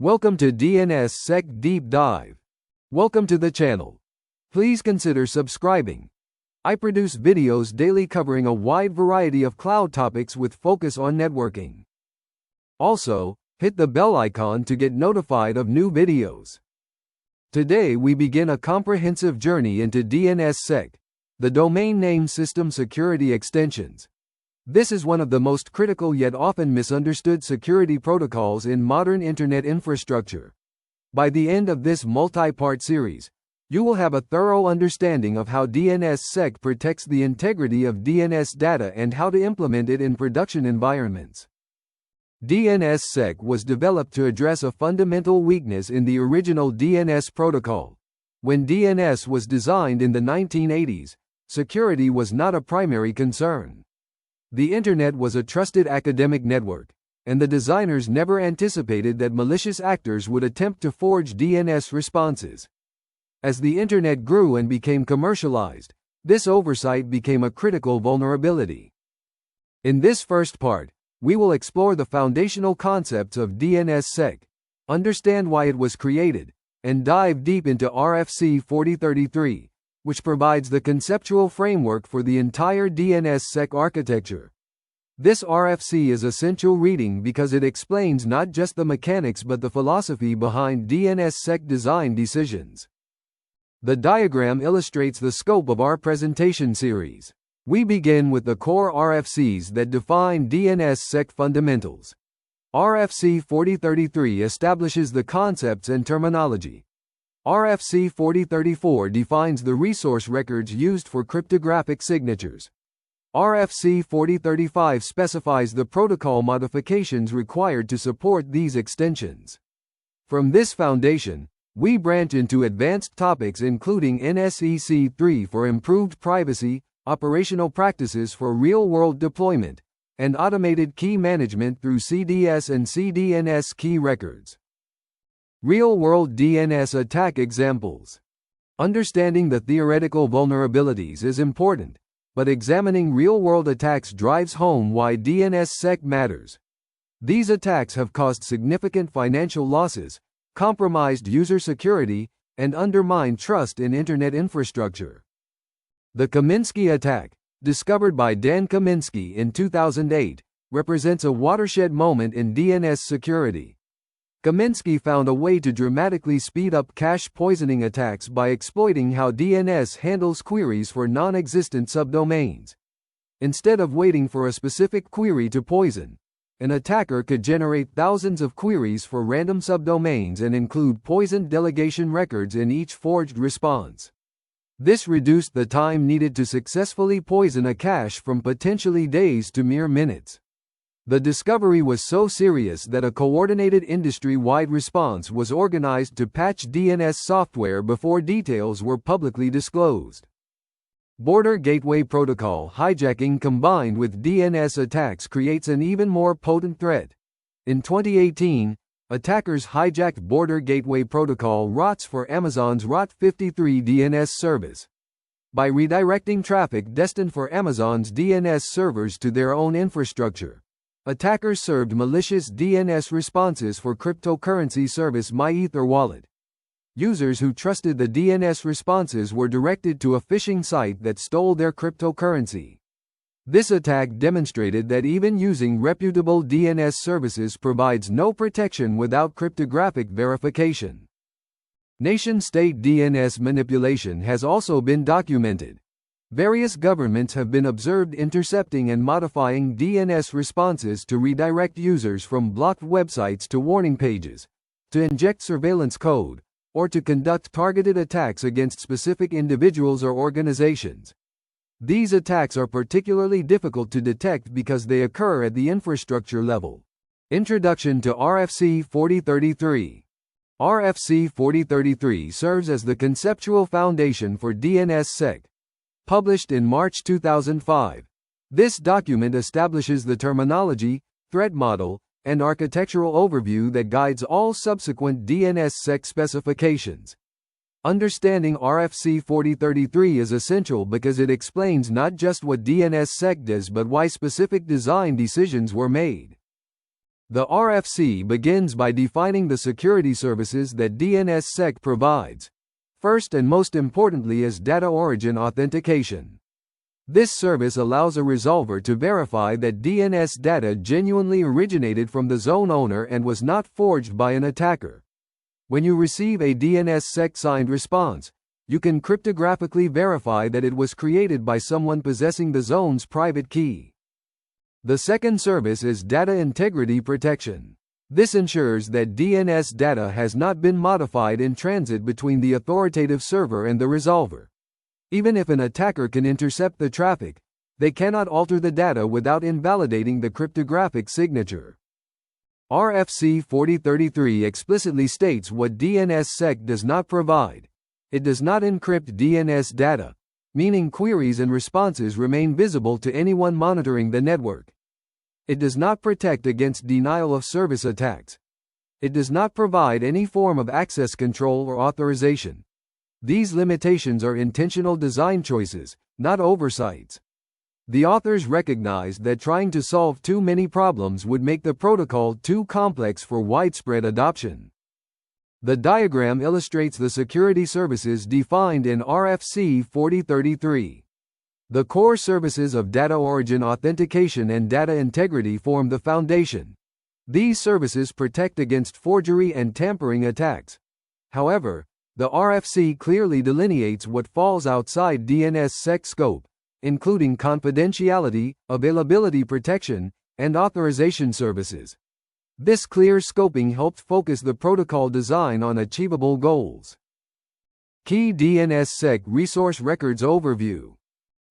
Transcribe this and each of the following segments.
Welcome to DNSSEC Deep Dive. Welcome to the channel. Please consider subscribing. I produce videos daily covering a wide variety of cloud topics with focus on networking. Also, hit the bell icon to get notified of new videos. Today we begin a comprehensive journey into DNSSEC, the Domain Name System Security Extensions. This is one of the most critical yet often misunderstood security protocols in modern Internet infrastructure. By the end of this multi-part series, you will have a thorough understanding of how DNSSEC protects the integrity of DNS data and how to implement it in production environments. DNSSEC was developed to address a fundamental weakness in the original DNS protocol. When DNS was designed in the 1980s, security was not a primary concern. The Internet was a trusted academic network, and the designers never anticipated that malicious actors would attempt to forge DNS responses. As the Internet grew and became commercialized, this oversight became a critical vulnerability. In this first part, we will explore the foundational concepts of DNSSEC, understand why it was created, and dive deep into RFC 4033, which provides the conceptual framework for the entire DNSSEC architecture. This RFC is essential reading because it explains not just the mechanics but the philosophy behind DNSSEC design decisions. The diagram illustrates the scope of our presentation series. We begin with the core RFCs that define DNSSEC fundamentals. RFC 4033 establishes the concepts and terminology. RFC 4034 defines the resource records used for cryptographic signatures. RFC 4035 specifies the protocol modifications required to support these extensions. From this foundation, we branch into advanced topics including NSEC 3 for improved privacy, operational practices for real-world deployment, and automated key management through CDS and CDNSKEY records. Real-world DNS attack examples. Understanding the theoretical vulnerabilities is important, but examining real-world attacks drives home why DNSSEC matters. These attacks have caused significant financial losses, compromised user security, and undermined trust in Internet infrastructure. The Kaminsky attack, discovered by Dan Kaminsky in 2008, represents a watershed moment in DNS security. Kaminsky found a way to dramatically speed up cache poisoning attacks by exploiting how DNS handles queries for non-existent subdomains. Instead of waiting for a specific query to poison, an attacker could generate thousands of queries for random subdomains and include poisoned delegation records in each forged response. This reduced the time needed to successfully poison a cache from potentially days to mere minutes. The discovery was so serious that a coordinated industry-wide response was organized to patch DNS software before details were publicly disclosed. Border Gateway Protocol hijacking combined with DNS attacks creates an even more potent threat. In 2018, attackers hijacked Border Gateway Protocol routes for Amazon's Route 53 DNS service. By redirecting traffic destined for Amazon's DNS servers to their own infrastructure, attackers served malicious DNS responses for cryptocurrency service MyEtherWallet. Users who trusted the DNS responses were directed to a phishing site that stole their cryptocurrency. This attack demonstrated that even using reputable DNS services provides no protection without cryptographic verification. Nation-state DNS manipulation has also been documented. Various governments have been observed intercepting and modifying DNS responses to redirect users from blocked websites to warning pages, to inject surveillance code, or to conduct targeted attacks against specific individuals or organizations. These attacks are particularly difficult to detect because they occur at the infrastructure level. Introduction to RFC 4033. RFC 4033 serves as the conceptual foundation for DNSSEC. Published in March 2005, this document establishes the terminology, threat model, and architectural overview that guides all subsequent DNSSEC specifications. Understanding RFC 4033 is essential because it explains not just what DNSSEC does but why specific design decisions were made. The RFC begins by defining the security services that DNSSEC provides. First and most importantly is data origin authentication. This service allows a resolver to verify that DNS data genuinely originated from the zone owner and was not forged by an attacker. When you receive a DNSSEC signed response, you can cryptographically verify that it was created by someone possessing the zone's private key. The second service is data integrity protection. This ensures that DNS data has not been modified in transit between the authoritative server and the resolver. Even if an attacker can intercept the traffic, they cannot alter the data without invalidating the cryptographic signature. RFC 4033 explicitly states what DNSSEC does not provide. It does not encrypt DNS data, meaning queries and responses remain visible to anyone monitoring the network. It does not protect against denial of service attacks. It does not provide any form of access control or authorization. These limitations are intentional design choices, not oversights. The authors recognized that trying to solve too many problems would make the protocol too complex for widespread adoption. The diagram illustrates the security services defined in RFC 4033. The core services of data origin authentication and data integrity form the foundation. These services protect against forgery and tampering attacks. However, the RFC clearly delineates what falls outside DNSSEC scope, including confidentiality, availability protection, and authorization services. This clear scoping helped focus the protocol design on achievable goals. Key DNSSEC Resource Records Overview.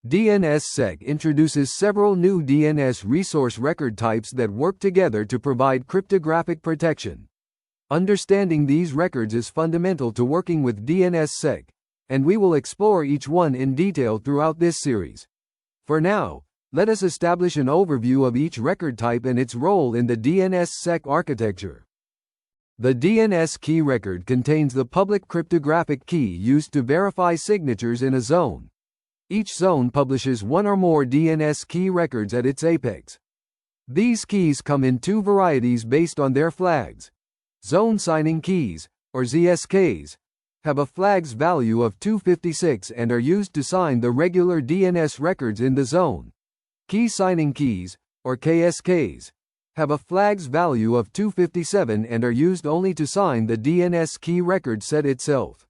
DNSSEC introduces several new DNS resource record types that work together to provide cryptographic protection. Understanding these records is fundamental to working with DNSSEC, and we will explore each one in detail throughout this series. For now, let us establish an overview of each record type and its role in the DNSSEC architecture. The DNS key record contains the public cryptographic key used to verify signatures in a zone. Each zone publishes one or more DNS key records at its apex. These keys come in two varieties based on their flags. Zone signing keys, or ZSKs, have a flag's value of 256 and are used to sign the regular DNS records in the zone. Key signing keys, or KSKs, have a flag's value of 257 and are used only to sign the DNS key record set itself.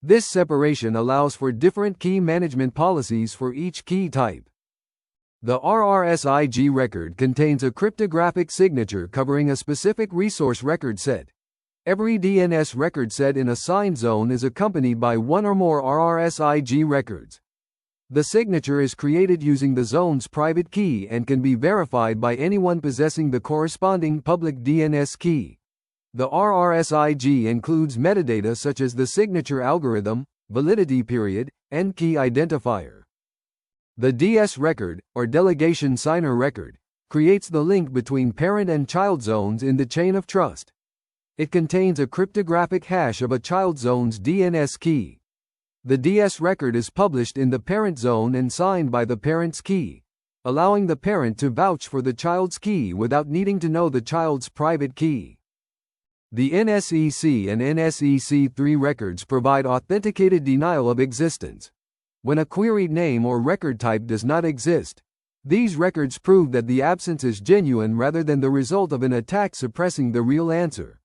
This separation allows for different key management policies for each key type. The RRSIG record contains a cryptographic signature covering a specific resource record set. Every DNS record set in a signed zone is accompanied by one or more RRSIG records. The signature is created using the zone's private key and can be verified by anyone possessing the corresponding public DNS key. The RRSIG includes metadata such as the signature algorithm, validity period, and key identifier. The DS record, or delegation signer record, creates the link between parent and child zones in the chain of trust. It contains a cryptographic hash of a child zone's DNS key. The DS record is published in the parent zone and signed by the parent's key, allowing the parent to vouch for the child's key without needing to know the child's private key. The NSEC and NSEC3 records provide authenticated denial of existence. When a queried name or record type does not exist, these records prove that the absence is genuine rather than the result of an attack suppressing the real answer.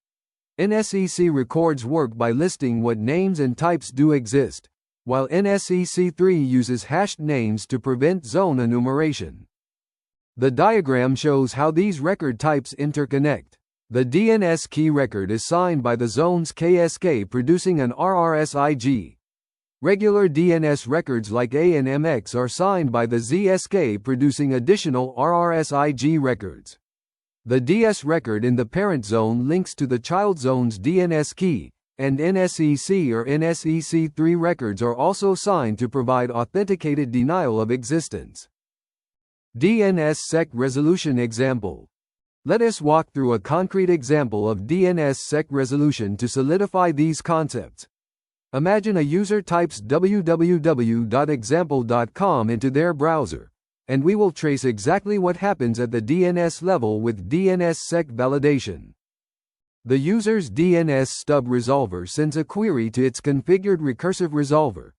NSEC records work by listing what names and types do exist, while NSEC3 uses hashed names to prevent zone enumeration. The diagram shows how these record types interconnect. The DNS key record is signed by the zone's KSK producing an RRSIG. Regular DNS records like A and MX are signed by the ZSK producing additional RRSIG records. The DS record in the parent zone links to the child zone's DNS key, and NSEC or NSEC3 records are also signed to provide authenticated denial of existence. DNSSEC resolution example. Let us walk through a concrete example of DNSSEC resolution to solidify these concepts. Imagine a user types www.example.com into their browser, and we will trace exactly what happens at the DNS level with DNSSEC validation. The user's DNS stub resolver sends a query to its configured recursive resolver.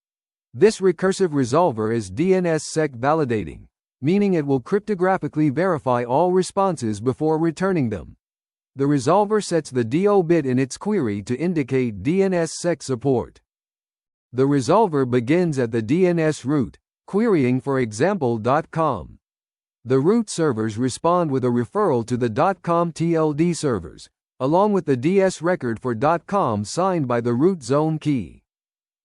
This recursive resolver is DNSSEC validating, meaning it will cryptographically verify all responses before returning them. The resolver sets the DO bit in its query to indicate DNSSEC support. The resolver begins at the DNS root, querying for example.com. The root servers respond with a referral to the .com TLD servers, along with the DS record for .com signed by the root zone key.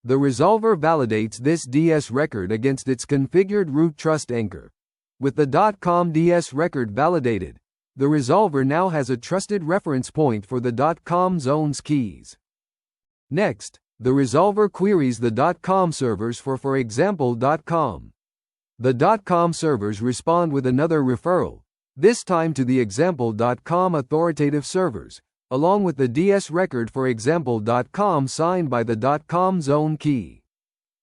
The resolver validates this DS record against its configured root trust anchor. With the .com DS record validated, the resolver now has a trusted reference point for the .com zone's keys. Next, the resolver queries the .com servers for example.com. The .com servers respond with another referral, this time to the example.com authoritative servers, along with the DS record for example.com signed by the .com zone key.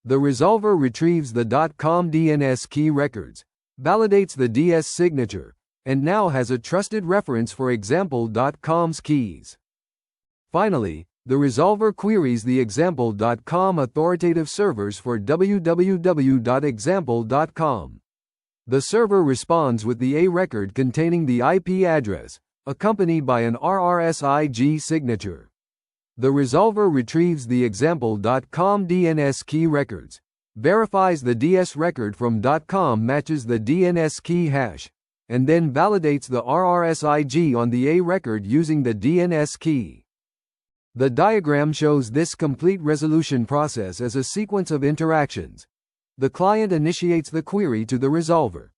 The resolver retrieves the .com DNS key records, validates the DS signature, and now has a trusted reference for example.com's keys. Finally, the resolver queries the example.com authoritative servers for www.example.com. The server responds with the A record containing the IP address, accompanied by an RRSIG signature. The resolver retrieves the example.com DNS key records, verifies the DS record from .com matches the DNS key hash, and then validates the RRSIG on the A record using the DNS key. The diagram shows this complete resolution process as a sequence of interactions. The client initiates the query to the resolver.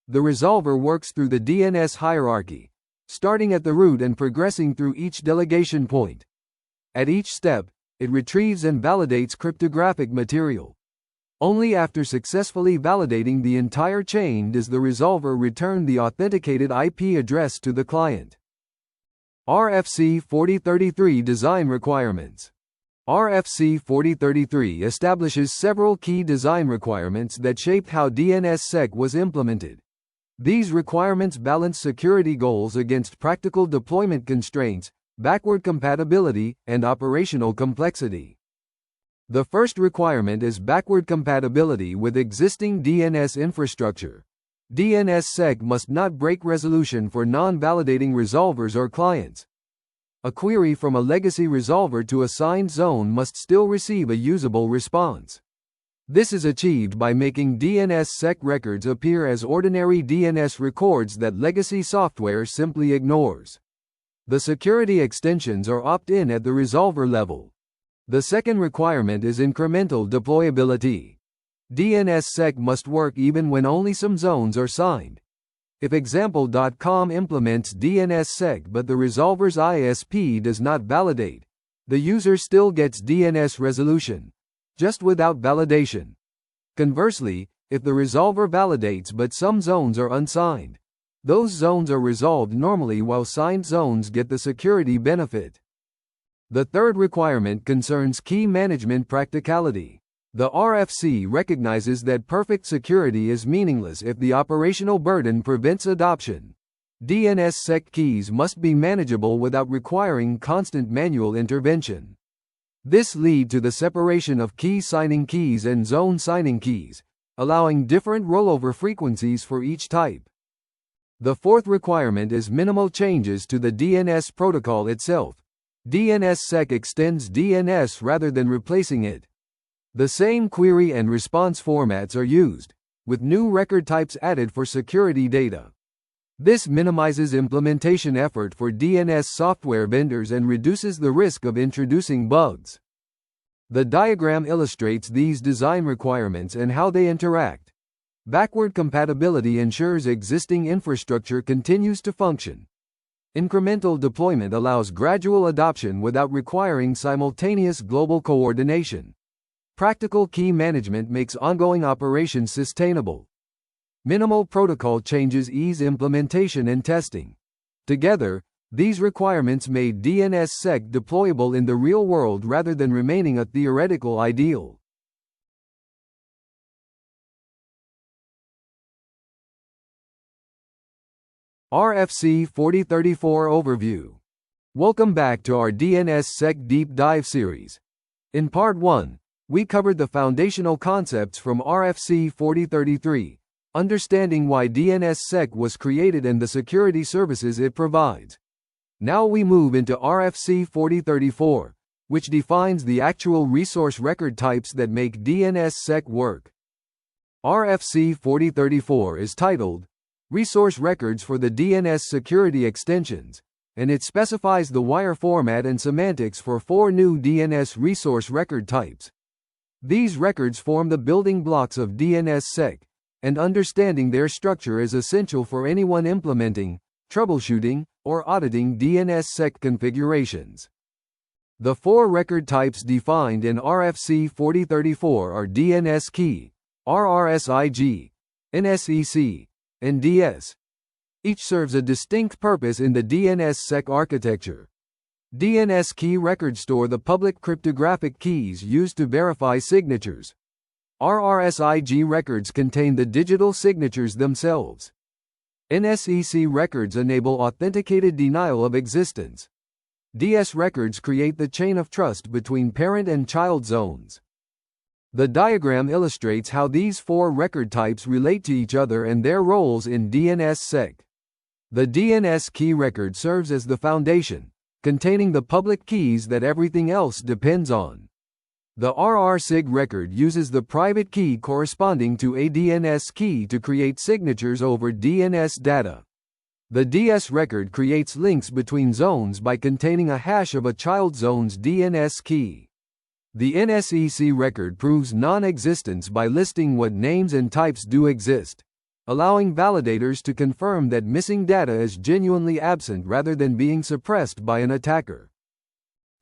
The resolver works through the DNS hierarchy, starting at the root and progressing through each delegation point. At each step, it retrieves and validates cryptographic material. Only after successfully validating the entire chain does the resolver return the authenticated IP address to the client. RFC 4033 Design Requirements. RFC 4033 establishes several key design requirements that shaped how DNSSEC was implemented. These requirements balance security goals against practical deployment constraints, backward compatibility, and operational complexity. The first requirement is backward compatibility with existing DNS infrastructure. DNSSEC must not break resolution for non-validating resolvers or clients. A query from a legacy resolver to a signed zone must still receive a usable response. This is achieved by making DNSSEC records appear as ordinary DNS records that legacy software simply ignores. The security extensions are opt-in at the resolver level. The second requirement is incremental deployability. DNSSEC must work even when only some zones are signed. If example.com implements DNSSEC but the resolver's ISP does not validate, the user still gets DNS resolution, just without validation. Conversely, if the resolver validates but some zones are unsigned, those zones are resolved normally while signed zones get the security benefit. The third requirement concerns key management practicality. The RFC recognizes that perfect security is meaningless if the operational burden prevents adoption. DNSSEC keys must be manageable without requiring constant manual intervention. This leads to the separation of key signing keys and zone signing keys, allowing different rollover frequencies for each type. The fourth requirement is minimal changes to the DNS protocol itself. DNSSEC extends DNS rather than replacing it. The same query and response formats are used, with new record types added for security data. This minimizes implementation effort for DNS software vendors and reduces the risk of introducing bugs. The diagram illustrates these design requirements and how they interact. Backward compatibility ensures existing infrastructure continues to function. Incremental deployment allows gradual adoption without requiring simultaneous global coordination. Practical key management makes ongoing operations sustainable. Minimal protocol changes ease implementation and testing. Together, these requirements made DNSSEC deployable in the real world rather than remaining a theoretical ideal. RFC 4034 Overview. Welcome back to our DNSSEC Deep Dive series. In Part 1, we covered the foundational concepts from RFC 4033, understanding why DNSSEC was created and the security services it provides. Now we move into RFC 4034, which defines the actual resource record types that make DNSSEC work. RFC 4034 is titled Resource Records for the DNS Security Extensions, and it specifies the wire format and semantics for 4 new DNS resource record types. These records form the building blocks of DNSSEC, and understanding their structure is essential for anyone implementing, troubleshooting, or auditing DNSSEC configurations. The 4 record types defined in RFC 4034 are DNSKEY, RRSIG, NSEC, and DS. Each serves a distinct purpose in the DNSSEC architecture. DNSKEY records store the public cryptographic keys used to verify signatures. RRSIG records contain the digital signatures themselves. NSEC records enable authenticated denial of existence. DS records create the chain of trust between parent and child zones. The diagram illustrates how these 4 record types relate to each other and their roles in DNSSEC. The DNSKEY record serves as the foundation, containing the public keys that everything else depends on. The RRSIG record uses the private key corresponding to a DNS key to create signatures over DNS data. The DS record creates links between zones by containing a hash of a child zone's DNS key. The NSEC record proves non-existence by listing what names and types do exist, allowing validators to confirm that missing data is genuinely absent rather than being suppressed by an attacker.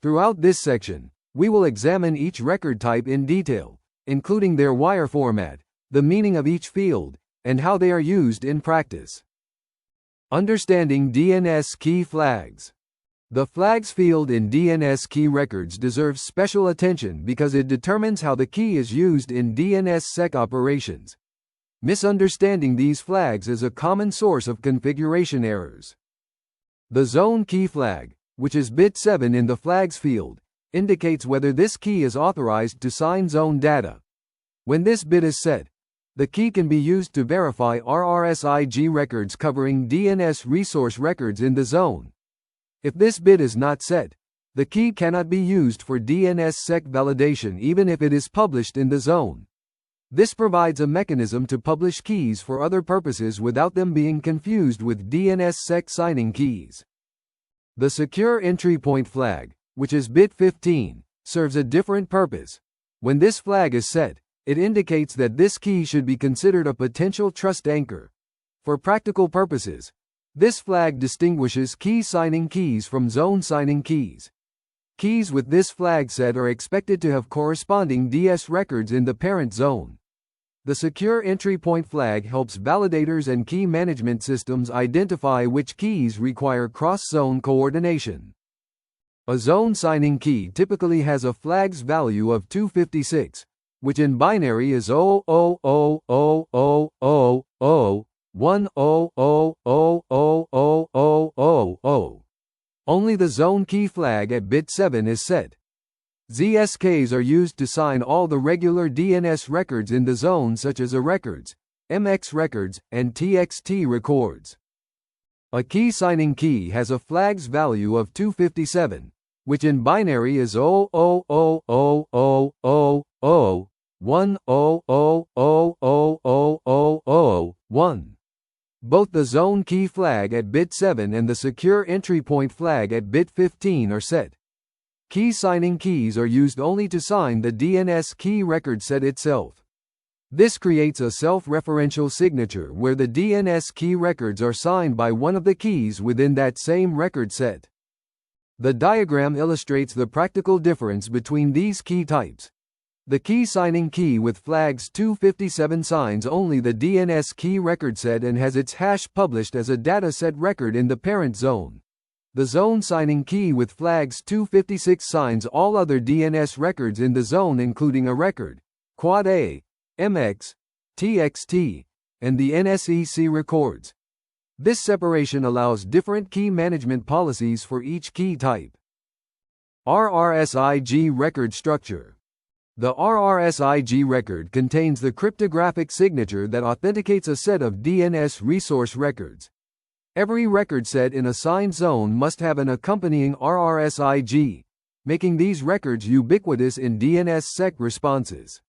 Throughout this section, we will examine each record type in detail, including their wire format, the meaning of each field, and how they are used in practice. Understanding DNSKEY flags. The flags field in DNSKEY records deserves special attention because it determines how the key is used in DNSSEC operations. Misunderstanding these flags is a common source of configuration errors. The zone key flag, which is bit 7 in the flags field, indicates whether this key is authorized to sign zone data. When this bit is set, the key can be used to verify RRSIG records covering DNS resource records in the zone. If this bit is not set, the key cannot be used for DNSSEC validation even if it is published in the zone. This provides a mechanism to publish keys for other purposes without them being confused with DNSSEC signing keys. The secure entry point flag, which is bit 15, serves a different purpose. When this flag is set, it indicates that this key should be considered a potential trust anchor. For practical purposes, this flag distinguishes key signing keys from zone signing keys. Keys with this flag set are expected to have corresponding DS records in the parent zone. The secure entry point flag helps validators and key management systems identify which keys require cross-zone coordination. A zone signing key typically has a flag's value of 256, which in binary is 000000010000000. Only the zone key flag at bit 7 is set. ZSKs are used to sign all the regular DNS records in the zone such as A records, MX records, and TXT records. A key signing key has a flag's value of 257, which in binary is 000000010000001. Both the zone key flag at bit 7 and the secure entry point flag at bit 15 are set. Key signing keys are used only to sign the DNS key record set itself. This creates a self-referential signature where the DNS key records are signed by one of the keys within that same record set. The diagram illustrates the practical difference between these key types. The key signing key with flags 257 signs only the DNS key record set and has its hash published as a dataset record in the parent zone. The zone signing key with flags 256 signs all other DNS records in the zone including a record, Quad A, MX, TXT, and the NSEC records. This separation allows different key management policies for each key type. RRSIG record structure. The RRSIG record contains the cryptographic signature that authenticates a set of DNS resource records. Every record set in a signed zone must have an accompanying RRSIG, making these records ubiquitous in DNSSEC responses.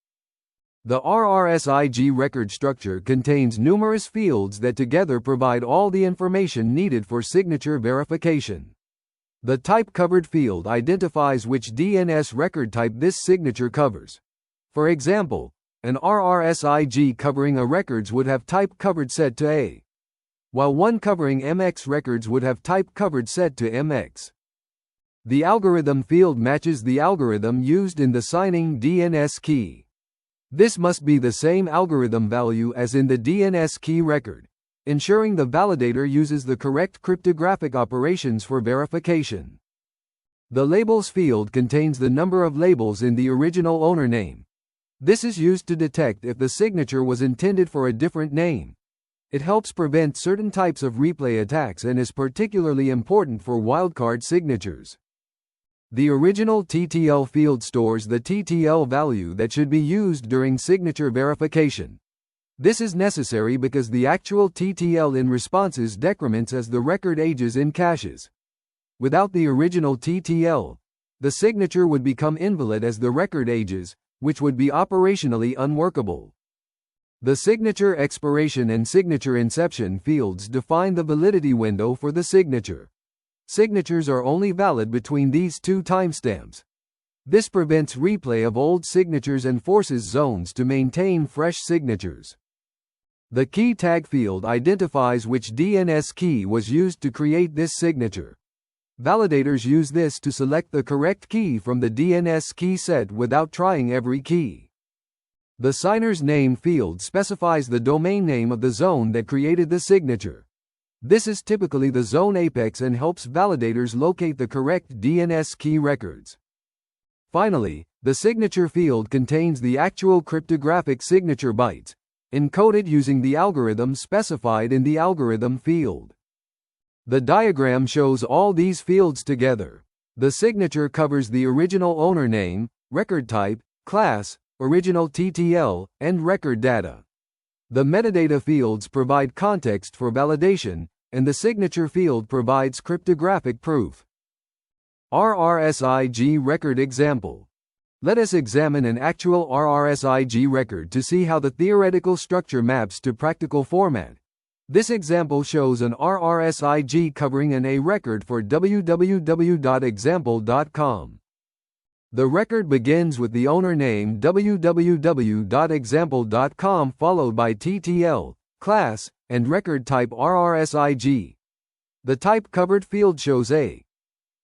The RRSIG record structure contains numerous fields that together provide all the information needed for signature verification. The type-covered field identifies which DNS record type this signature covers. For example, an RRSIG covering A records would have type covered set to A, while one covering MX records would have type covered set to MX. The algorithm field matches the algorithm used in the signing DNS key. This must be the same algorithm value as in the DNS key record, ensuring the validator uses the correct cryptographic operations for verification. The labels field contains the number of labels in the original owner name. This is used to detect if the signature was intended for a different name. It helps prevent certain types of replay attacks and is particularly important for wildcard signatures. The original TTL field stores the TTL value that should be used during signature verification. This is necessary because the actual TTL in responses decrements as the record ages in caches. Without the original TTL, the signature would become invalid as the record ages, which would be operationally unworkable. The signature expiration and signature inception fields define the validity window for the signature. Signatures are only valid between these two timestamps. This prevents replay of old signatures and forces zones to maintain fresh signatures. The key tag field identifies which DNS key was used to create this signature. Validators use this to select the correct key from the DNS key set without trying every key. The signer's name field specifies the domain name of the zone that created the signature. This is typically the zone apex and helps validators locate the correct DNS key records. Finally, the signature field contains the actual cryptographic signature bytes, encoded using the algorithm specified in the algorithm field. The diagram shows all these fields together. The signature covers the original owner name, record type, class, original TTL, and record data. The metadata fields provide context for validation, and the signature field provides cryptographic proof. RRSIG record example. Let us examine an actual RRSIG record to see how the theoretical structure maps to practical format. This example shows an RRSIG covering an A record for www.example.com. The record begins with the owner name www.example.com followed by TTL, class, and record type RRSIG. The type covered field shows A,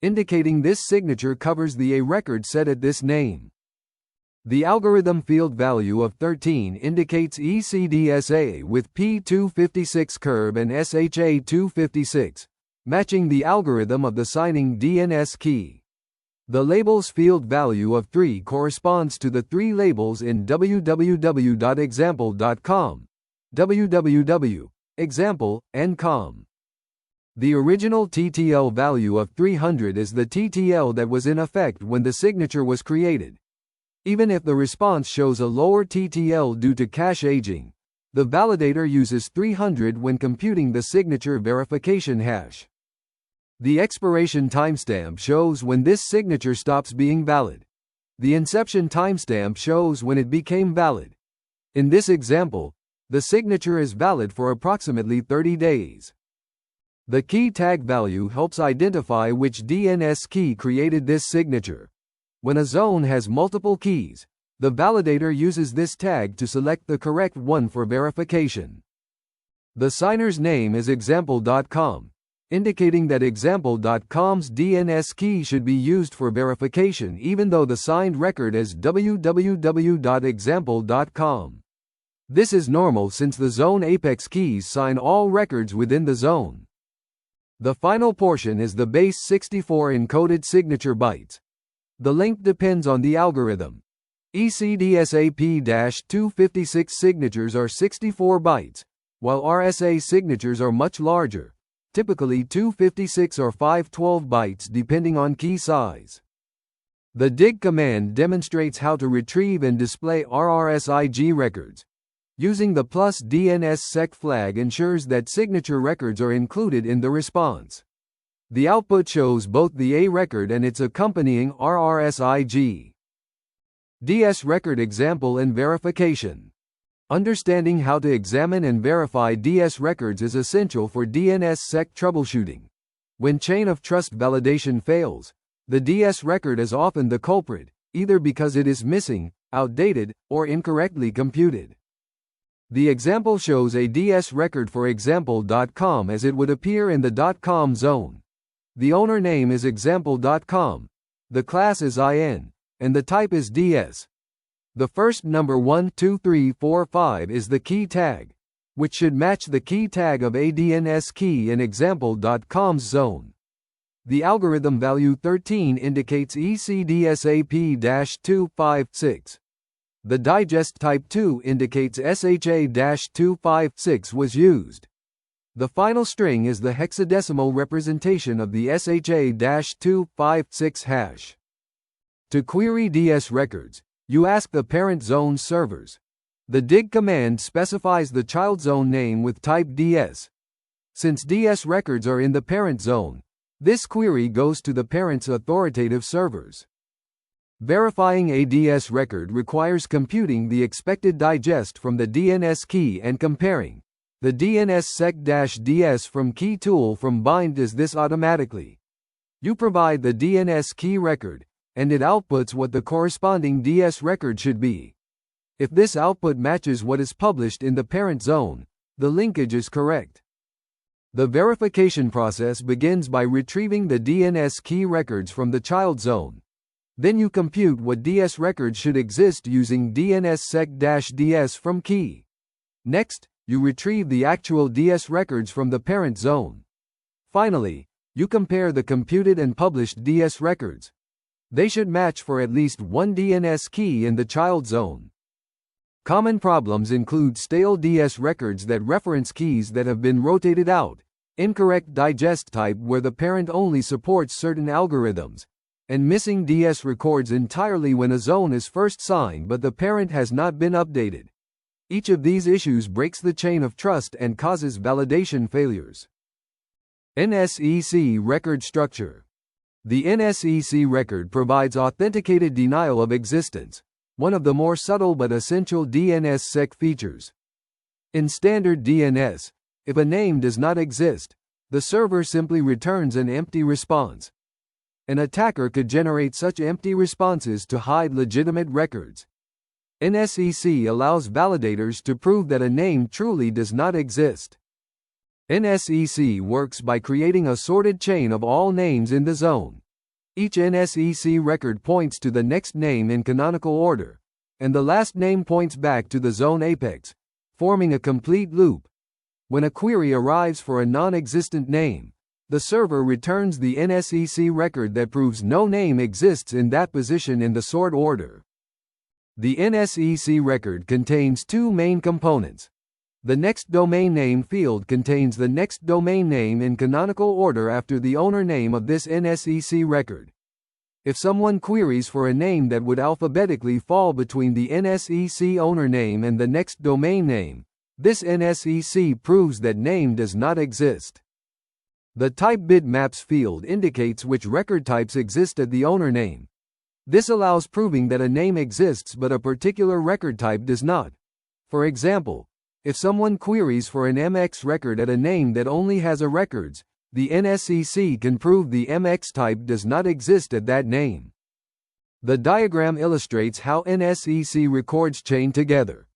indicating this signature covers the A record set at this name. The algorithm field value of 13 indicates ECDSA with P256 curve and SHA256, matching the algorithm of the signing DNS key. The labels field value of 3 corresponds to the 3 labels in www.example.com, www, example, and com. The original TTL value of 300 is the TTL that was in effect when the signature was created. Even if the response shows a lower TTL due to cache aging, the validator uses 300 when computing the signature verification hash. The expiration timestamp shows when this signature stops being valid. The inception timestamp shows when it became valid. In this example, the signature is valid for approximately 30 days. The key tag value helps identify which DNS key created this signature. When a zone has multiple keys, the validator uses this tag to select the correct one for verification. The signer's name is example.com, indicating that example.com's DNS key should be used for verification even though the signed record is www.example.com. This is normal since the zone apex keys sign all records within the zone. The final portion is the base 64 encoded signature bytes. The length depends on the algorithm. ECDSA P-256 signatures are 64 bytes, while RSA signatures are much larger, typically 256 or 512 bytes depending on key size. The dig command demonstrates how to retrieve and display RRSIG records. Using the +DNSSEC flag ensures that signature records are included in the response. The output shows both the A record and its accompanying RRSIG. DS record example and verification. Understanding how to examine and verify DS records is essential for DNSSEC troubleshooting. When chain of trust validation fails, the DS record is often the culprit, either because it is missing, outdated, or incorrectly computed. The example shows a DS record for example.com as it would appear in the .com zone. The owner name is example.com, the class is IN, and the type is DS. The first number 1, 2, 3, 4, 5 is the key tag, which should match the key tag of a DNSKEY in example.com's zone. The algorithm value 13 indicates ECDSAP-256. The digest type 2 indicates SHA-256 was used. The final string is the hexadecimal representation of the SHA-256 hash. To query DS records, you ask the parent zone servers. The dig command specifies the child zone name with type DS. Since DS records are in the parent zone, this query goes to the parent's authoritative servers. Verifying a DS record requires computing the expected digest from the DNS key and comparing the DNSSEC-DS from key tool from bind does this automatically. You provide the DNS key record, and it outputs what the corresponding DS record should be. If this output matches what is published in the parent zone, the linkage is correct. The verification process begins by retrieving the DNS key records from the child zone. Then you compute what DS records should exist using DNSSEC-DS from key. Next, you retrieve the actual DS records from the parent zone. Finally, you compare the computed and published DS records. They should match for at least one DNS key in the child zone. Common problems include stale DS records that reference keys that have been rotated out, incorrect digest type where the parent only supports certain algorithms, and missing DS records entirely when a zone is first signed but the parent has not been updated. Each of these issues breaks the chain of trust and causes validation failures. NSEC record structure. The NSEC record provides authenticated denial of existence, one of the more subtle but essential DNSSEC features. In standard DNS, if a name does not exist, the server simply returns an empty response. An attacker could generate such empty responses to hide legitimate records. NSEC allows validators to prove that a name truly does not exist. NSEC works by creating a sorted chain of all names in the zone. Each NSEC record points to the next name in canonical order, and the last name points back to the zone apex, forming a complete loop. When a query arrives for a non-existent name, the server returns the NSEC record that proves no name exists in that position in the sort order. The NSEC record contains two main components. The next domain name field contains the next domain name in canonical order after the owner name of this NSEC record. If someone queries for a name that would alphabetically fall between the NSEC owner name and the next domain name, this NSEC proves that name does not exist. The type bitmaps field indicates which record types exist at the owner name. This allows proving that a name exists but a particular record type does not. For example, if someone queries for an MX record at a name that only has a records, the NSEC can prove the MX type does not exist at that name. The diagram illustrates how NSEC records chain together.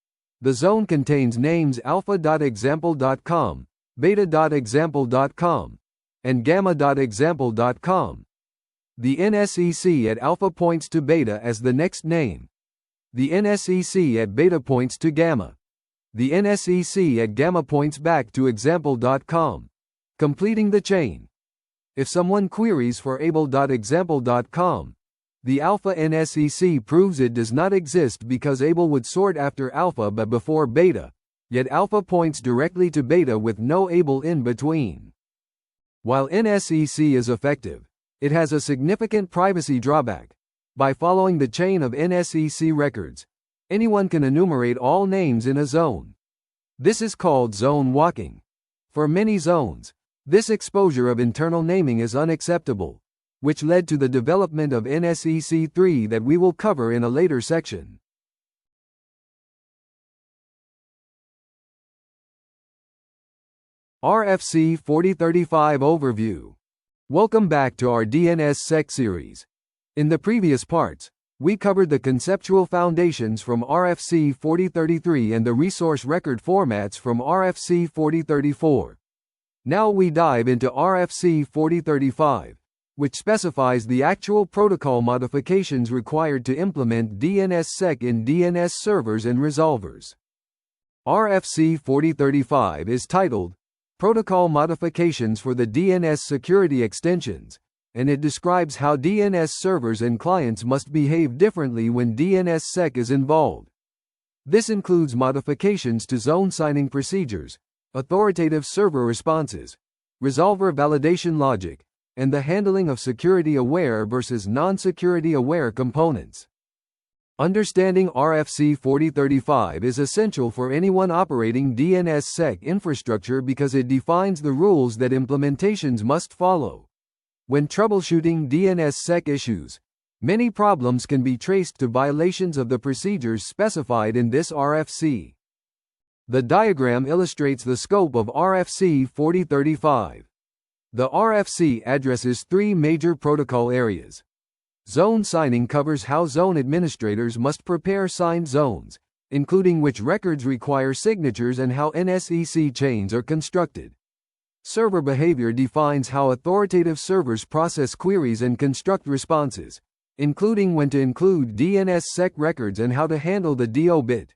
The zone contains names alpha.example.com, beta.example.com, and gamma.example.com. The NSEC at alpha points to beta as the next name. The NSEC at beta points to gamma. The NSEC at gamma points back to example.com, completing the chain. If someone queries for able.example.com, the alpha NSEC proves it does not exist because able would sort after alpha but before beta, yet alpha points directly to beta with no able in between. While NSEC is effective, it has a significant privacy drawback. By following the chain of NSEC records, anyone can enumerate all names in a zone. This is called zone walking. For many zones, this exposure of internal naming is unacceptable, which led to the development of NSEC 3 that we will cover in a later section. RFC 4035 Overview. Welcome back to our DNSSEC series. In the previous parts, we covered the conceptual foundations from RFC 4033 and the resource record formats from RFC 4034. Now we dive into RFC 4035, which specifies the actual protocol modifications required to implement DNSSEC in DNS servers and resolvers. RFC 4035 is titled Protocol Modifications for the DNS Security Extensions, and it describes how DNS servers and clients must behave differently when DNSSEC is involved. This includes modifications to zone signing procedures, authoritative server responses, resolver validation logic, and the handling of security-aware versus non-security-aware components. Understanding RFC 4035 is essential for anyone operating DNSSEC infrastructure because it defines the rules that implementations must follow. When troubleshooting DNSSEC issues, many problems can be traced to violations of the procedures specified in this RFC. The diagram illustrates the scope of RFC 4035. The RFC addresses three major protocol areas. Zone signing covers how zone administrators must prepare signed zones, including which records require signatures and how NSEC chains are constructed. Server behavior defines how authoritative servers process queries and construct responses, including when to include DNSSEC records and how to handle the DO bit.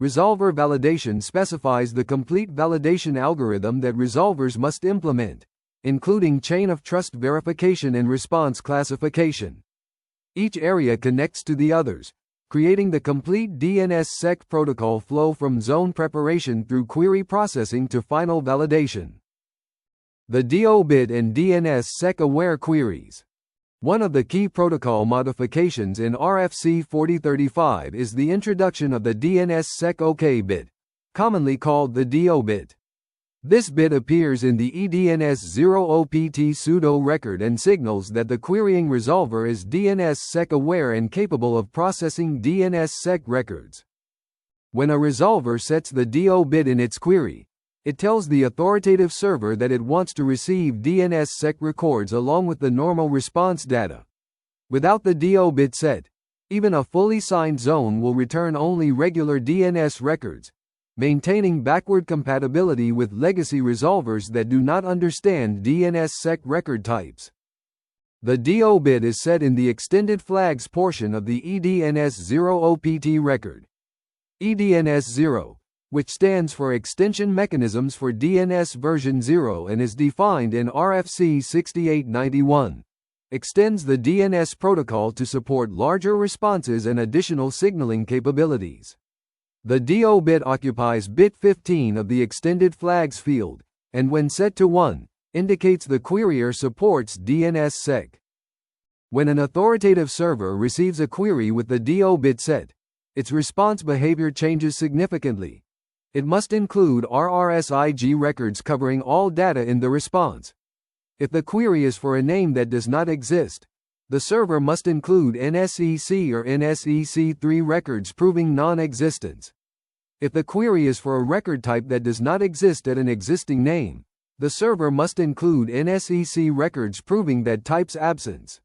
Resolver validation specifies the complete validation algorithm that resolvers must implement, including chain of trust verification and response classification. Each area connects to the others, creating the complete DNSSEC protocol flow from zone preparation through query processing to final validation. The DO bit and DNSSEC aware queries. One of the key protocol modifications in RFC 4035 is the introduction of the DNSSEC OK bit, commonly called the DO bit. This bit appears in the EDNS0OPT pseudo record and signals that the querying resolver is DNSSEC aware and capable of processing DNSSEC records. When a resolver sets the DO bit in its query, it tells the authoritative server that it wants to receive DNSSEC records along with the normal response data. Without the DO bit set, even a fully signed zone will return only regular DNS records, maintaining backward compatibility with legacy resolvers that do not understand DNSSEC record types. The DO bit is set in the extended flags portion of the EDNS0OPT record. EDNS0, which stands for Extension Mechanisms for DNS version 0 and is defined in RFC 6891, extends the DNS protocol to support larger responses and additional signaling capabilities. The DO bit occupies bit 15 of the extended flags field, and when set to 1, indicates the querier supports DNSSEC. When an authoritative server receives a query with the DO bit set, its response behavior changes significantly. It must include RRSIG records covering all data in the response. If the query is for a name that does not exist, the server must include NSEC or NSEC3 records proving non-existence. If the query is for a record type that does not exist at an existing name, the server must include NSEC records proving that type's absence.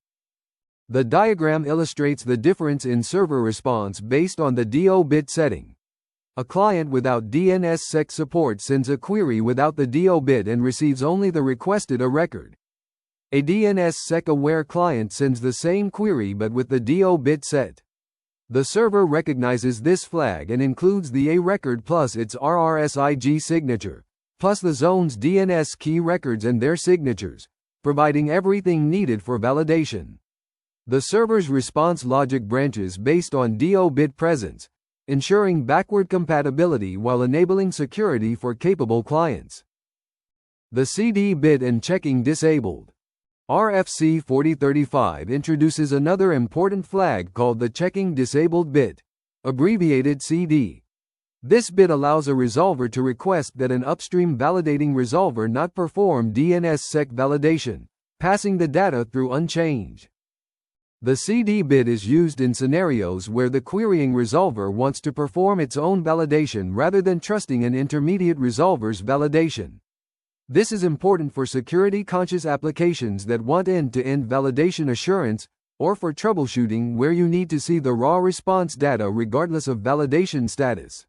The diagram illustrates the difference in server response based on the DO bit setting. A client without DNSSEC support sends a query without the DO bit and receives only the requested a record. A DNSSEC-aware client sends the same query but with the DO bit set. The server recognizes this flag and includes the A record plus its RRSIG signature, plus the zone's DNS key records and their signatures, providing everything needed for validation. The server's response logic branches based on DO bit presence, ensuring backward compatibility while enabling security for capable clients. The CD bit and checking disabled. RFC 4035 introduces another important flag called the checking disabled bit, abbreviated CD. This bit allows a resolver to request that an upstream validating resolver not perform DNSSEC validation, passing the data through unchanged. The CD bit is used in scenarios where the querying resolver wants to perform its own validation rather than trusting an intermediate resolver's validation. This is important for security-conscious applications that want end-to-end validation assurance, or for troubleshooting where you need to see the raw response data regardless of validation status.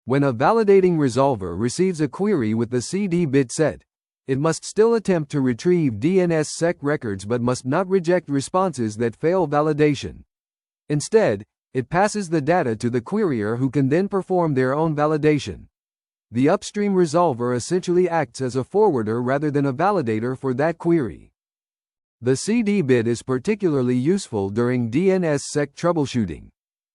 When a validating resolver receives a query with the CD bit set, it must still attempt to retrieve DNSSEC records but must not reject responses that fail validation. Instead, it passes the data to the querier who can then perform their own validation. The upstream resolver essentially acts as a forwarder rather than a validator for that query. The CD bit is particularly useful during DNSSEC troubleshooting.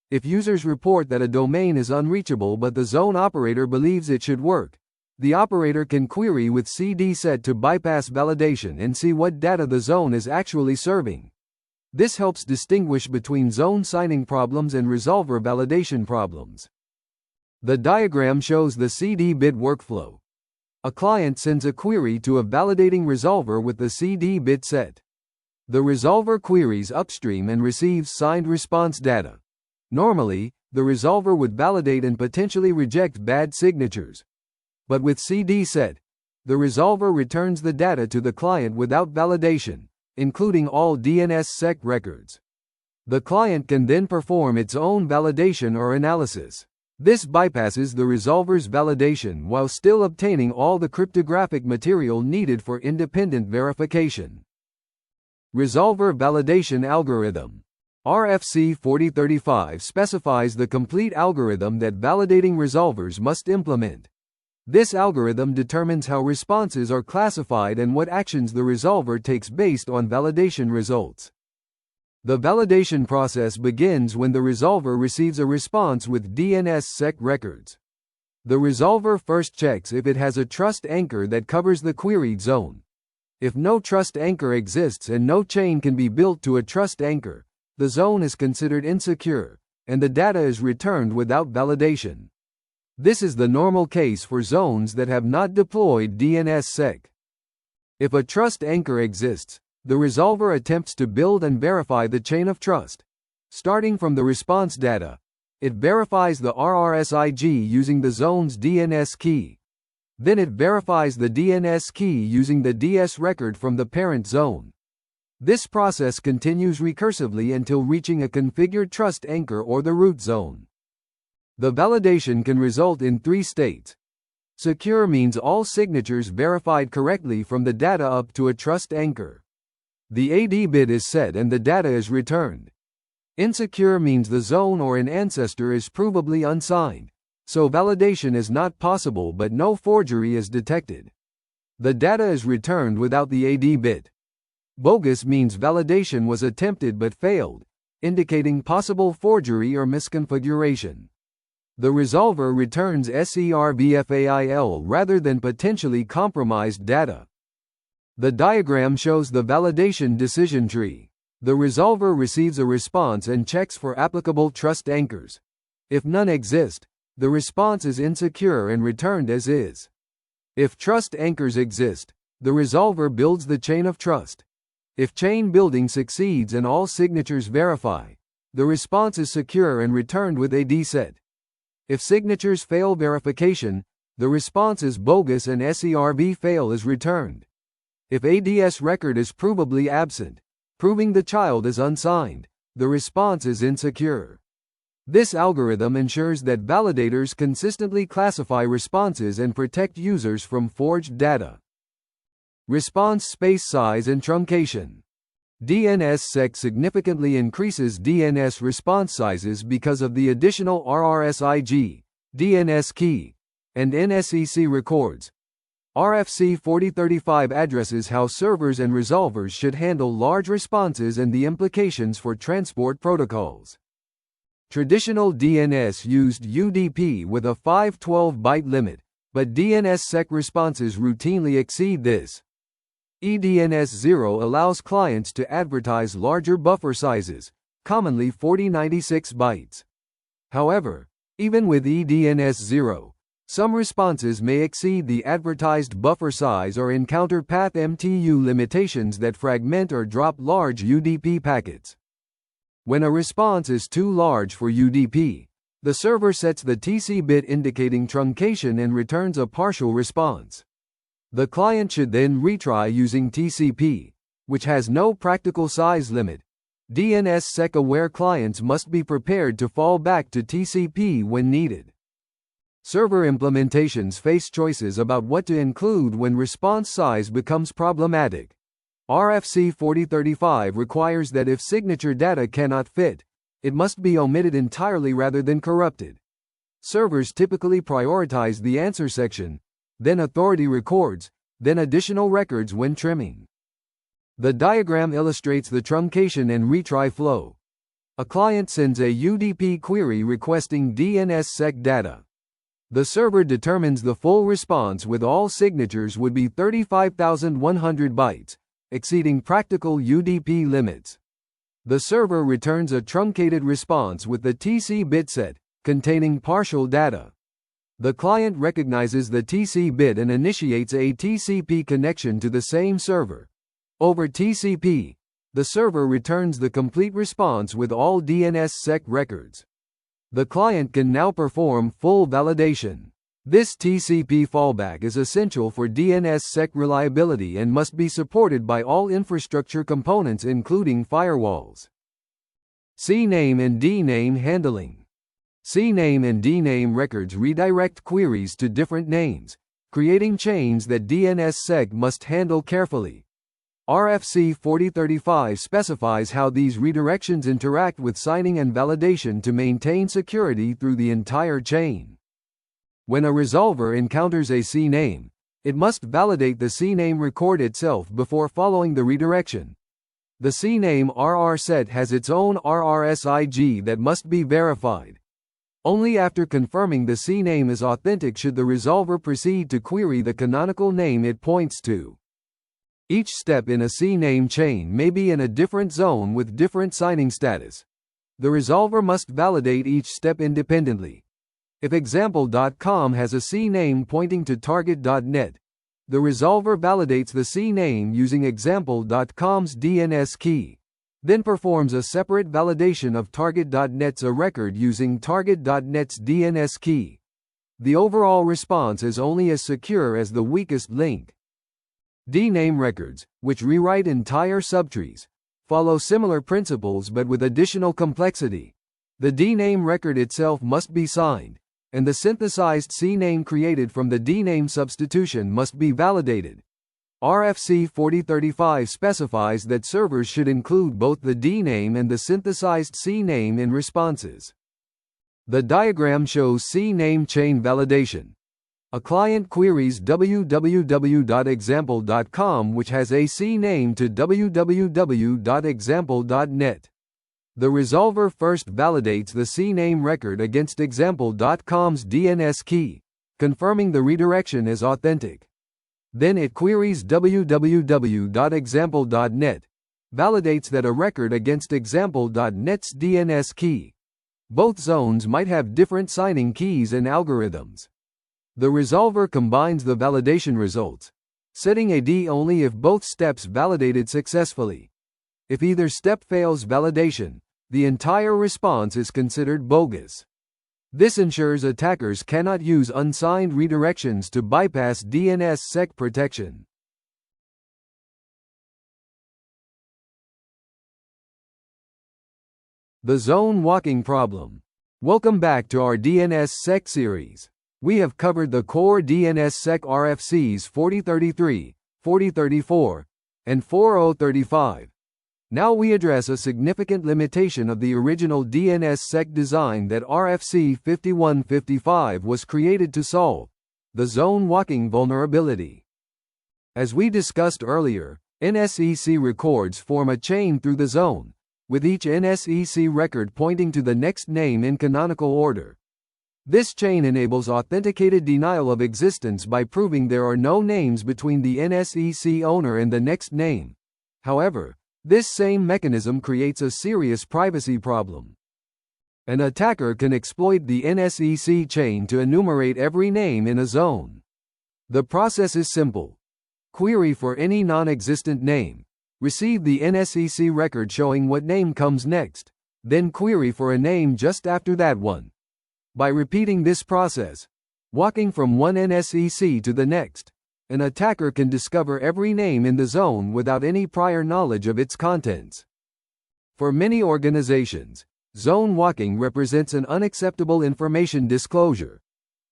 If users report that a domain is unreachable but the zone operator believes it should work, the operator can query with CD set to bypass validation and see what data the zone is actually serving. This helps distinguish between zone signing problems and resolver validation problems. The diagram shows the CD bit workflow. A client sends a query to a validating resolver with the CD bit set. The resolver queries upstream and receives signed response data. Normally, the resolver would validate and potentially reject bad signatures. But with CD set, the resolver returns the data to the client without validation, including all DNSSEC records. The client can then perform its own validation or analysis. This bypasses the resolver's validation while still obtaining all the cryptographic material needed for independent verification. Resolver Validation Algorithm. RFC 4035 specifies the complete algorithm that validating resolvers must implement. This algorithm determines how responses are classified and what actions the resolver takes based on validation results. The validation process begins when the resolver receives a response with DNSSEC records. The resolver first checks if it has a trust anchor that covers the queried zone. If no trust anchor exists and no chain can be built to a trust anchor, the zone is considered insecure, and the data is returned without validation. This is the normal case for zones that have not deployed DNSSEC. If a trust anchor exists, the resolver attempts to build and verify the chain of trust. Starting from the response data, it verifies the RRSIG using the zone's DNS key. Then it verifies the DNS key using the DS record from the parent zone. This process continues recursively until reaching a configured trust anchor or the root zone. The validation can result in 3 states. Secure means all signatures verified correctly from the data up to a trust anchor. The AD bit is set and the data is returned. Insecure means the zone or an ancestor is provably unsigned, so validation is not possible but no forgery is detected. The data is returned without the AD bit. Bogus means validation was attempted but failed, indicating possible forgery or misconfiguration. The resolver returns SERVFAIL rather than potentially compromised data. The diagram shows the validation decision tree. The resolver receives a response and checks for applicable trust anchors. If none exist, the response is insecure and returned as is. If trust anchors exist, the resolver builds the chain of trust. If chain building succeeds and all signatures verify, the response is secure and returned with AD set. If signatures fail verification, the response is bogus and SERV fail is returned. If ADS record is provably absent, proving the child is unsigned, the response is insecure. This algorithm ensures that validators consistently classify responses and protect users from forged data. Response space size and truncation. DNSSEC significantly increases DNS response sizes because of the additional RRSIG, DNSKEY, and NSEC records. RFC 4035 addresses how servers and resolvers should handle large responses and the implications for transport protocols. Traditional DNS used UDP with a 512-byte limit, but DNSSEC responses routinely exceed this. eDNS0 allows clients to advertise larger buffer sizes, commonly 4096 bytes. However, even with eDNS0, some responses may exceed the advertised buffer size or encounter path MTU limitations that fragment or drop large UDP packets. When a response is too large for UDP, the server sets the TC bit indicating truncation and returns a partial response. The client should then retry using TCP, which has no practical size limit. DNSSEC-aware clients must be prepared to fall back to TCP when needed. Server implementations face choices about what to include when response size becomes problematic. RFC 4035 requires that if signature data cannot fit, it must be omitted entirely rather than corrupted. Servers typically prioritize the answer section, then authority records, then additional records when trimming. The diagram illustrates the truncation and retry flow. A client sends a UDP query requesting DNSSEC data. The server determines the full response with all signatures would be 35,100 bytes, exceeding practical UDP limits. The server returns a truncated response with the TC bit set, containing partial data. The client recognizes the TC bit and initiates a TCP connection to the same server. Over TCP, the server returns the complete response with all DNSSEC records. The client can now perform full validation. This TCP fallback is essential for DNSSEC reliability and must be supported by all infrastructure components including firewalls. CNAME and DNAME handling. CNAME and DNAME records redirect queries to different names, creating chains that DNSSEC must handle carefully. RFC 4035 specifies how these redirections interact with signing and validation to maintain security through the entire chain. When a resolver encounters a CNAME, it must validate the CNAME record itself before following the redirection. The CNAME RR set has its own RRSIG that must be verified. Only after confirming the CNAME is authentic should the resolver proceed to query the canonical name it points to. Each step in a CNAME chain may be in a different zone with different signing status. The resolver must validate each step independently. If example.com has a CNAME pointing to target.net, the resolver validates the CNAME using example.com's DNSKEY, then performs a separate validation of target.net's a record using target.net's DNSKEY. The overall response is only as secure as the weakest link. DNAME records, which rewrite entire subtrees, follow similar principles but with additional complexity. The DNAME record itself must be signed, and the synthesized CNAME created from the DNAME substitution must be validated. RFC 4035 specifies that servers should include both the DNAME and the synthesized CNAME in responses. The diagram shows CNAME chain validation. A client queries www.example.com which has a CNAME to www.example.net. The resolver first validates the CNAME record against example.com's DNSKEY, confirming the redirection is authentic. Then it queries www.example.net, validates that a record against example.net's DNSKEY. Both zones might have different signing keys and algorithms. The resolver combines the validation results, setting a D only if both steps validated successfully. If either step fails validation, the entire response is considered bogus. This ensures attackers cannot use unsigned redirections to bypass DNSSEC protection. The zone walking problem. Welcome back to our DNSSEC series. We have covered the core DNSSEC RFCs 4033, 4034, and 4035. Now we address a significant limitation of the original DNSSEC design that RFC 5155 was created to solve: the zone walking vulnerability. As we discussed earlier, NSEC records form a chain through the zone, with each NSEC record pointing to the next name in canonical order. This chain enables authenticated denial of existence by proving there are no names between the NSEC owner and the next name. However, this same mechanism creates a serious privacy problem. An attacker can exploit the NSEC chain to enumerate every name in a zone. The process is simple. Query for any non-existent name. Receive the NSEC record showing what name comes next, then query for a name just after that one. By repeating this process, walking from one NSEC to the next, an attacker can discover every name in the zone without any prior knowledge of its contents. For many organizations, zone walking represents an unacceptable information disclosure.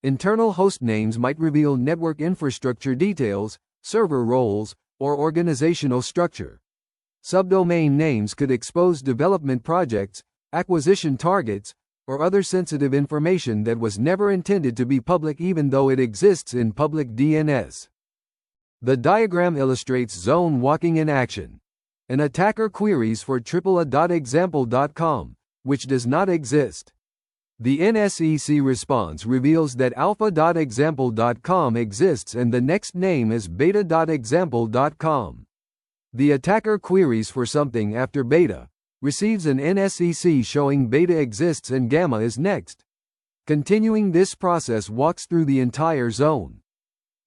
Internal host names might reveal network infrastructure details, server roles, or organizational structure. Subdomain names could expose development projects, acquisition targets, or other sensitive information that was never intended to be public even though it exists in public DNS. The diagram illustrates zone walking in action. An attacker queries for AAA.example.com, which does not exist. The NSEC response reveals that alpha.example.com exists and the next name is beta.example.com. The attacker queries for something after beta, receives an NSEC showing beta exists and gamma is next. Continuing this process walks through the entire zone.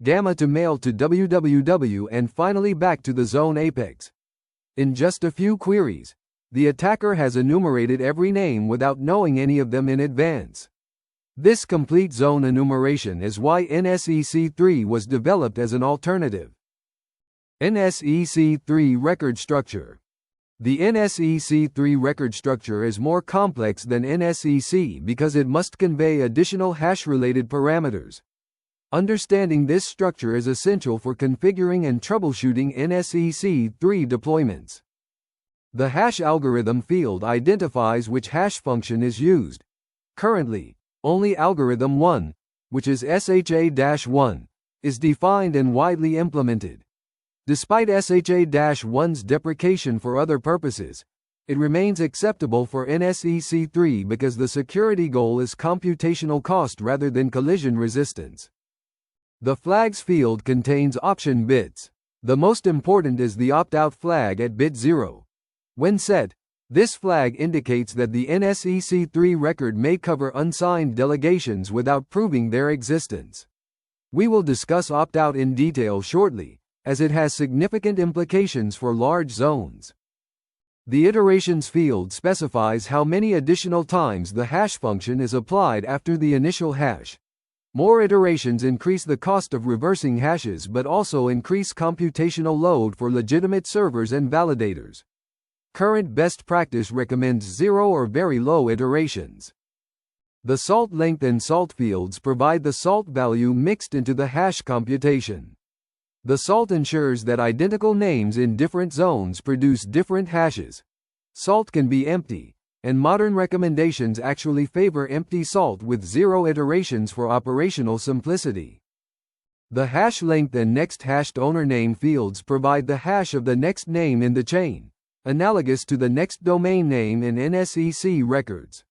Gamma to mail to www and finally back to the zone apex. In just a few queries, the attacker has enumerated every name without knowing any of them in advance. This complete zone enumeration is why NSEC3 was developed as an alternative. NSEC3 record structure. The NSEC3 record structure is more complex than NSEC because it must convey additional hash-related parameters. Understanding this structure is essential for configuring and troubleshooting NSEC3 deployments. The hash algorithm field identifies which hash function is used. Currently, only algorithm 1, which is SHA-1, is defined and widely implemented. Despite SHA-1's deprecation for other purposes, it remains acceptable for NSEC3 because the security goal is computational cost rather than collision resistance. The flags field contains option bits. The most important is the opt-out flag at bit 0. When set, this flag indicates that the NSEC3 record may cover unsigned delegations without proving their existence. We will discuss opt-out in detail shortly, as it has significant implications for large zones. The iterations field specifies how many additional times the hash function is applied after the initial hash. More iterations increase the cost of reversing hashes but also increase computational load for legitimate servers and validators. Current best practice recommends 0 or very low iterations. The salt length and salt fields provide the salt value mixed into the hash computation. The salt ensures that identical names in different zones produce different hashes. Salt can be empty, and modern recommendations actually favor empty salt with 0 iterations for operational simplicity. The hash length and next hashed owner name fields provide the hash of the next name in the chain, analogous to the next domain name in NSEC records.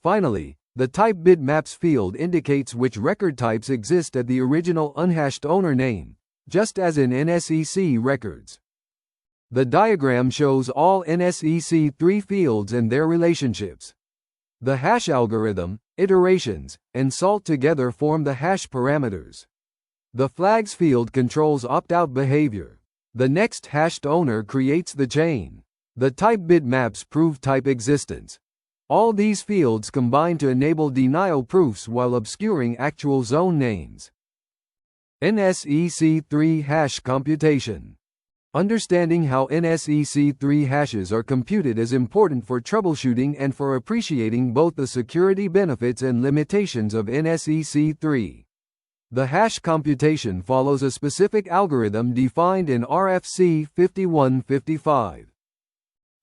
Finally, the type bitmaps field indicates which record types exist at the original unhashed owner name, just as in NSEC records. The diagram shows all NSEC3 fields and their relationships. The hash algorithm, iterations, and salt together form the hash parameters. The flags field controls opt-out behavior. The next hashed owner creates the chain. The type bitmaps prove type existence. All these fields combine to enable denial proofs while obscuring actual zone names. NSEC3 hash computation. Understanding how NSEC3 hashes are computed is important for troubleshooting and for appreciating both the security benefits and limitations of NSEC3. The hash computation follows a specific algorithm defined in RFC 5155.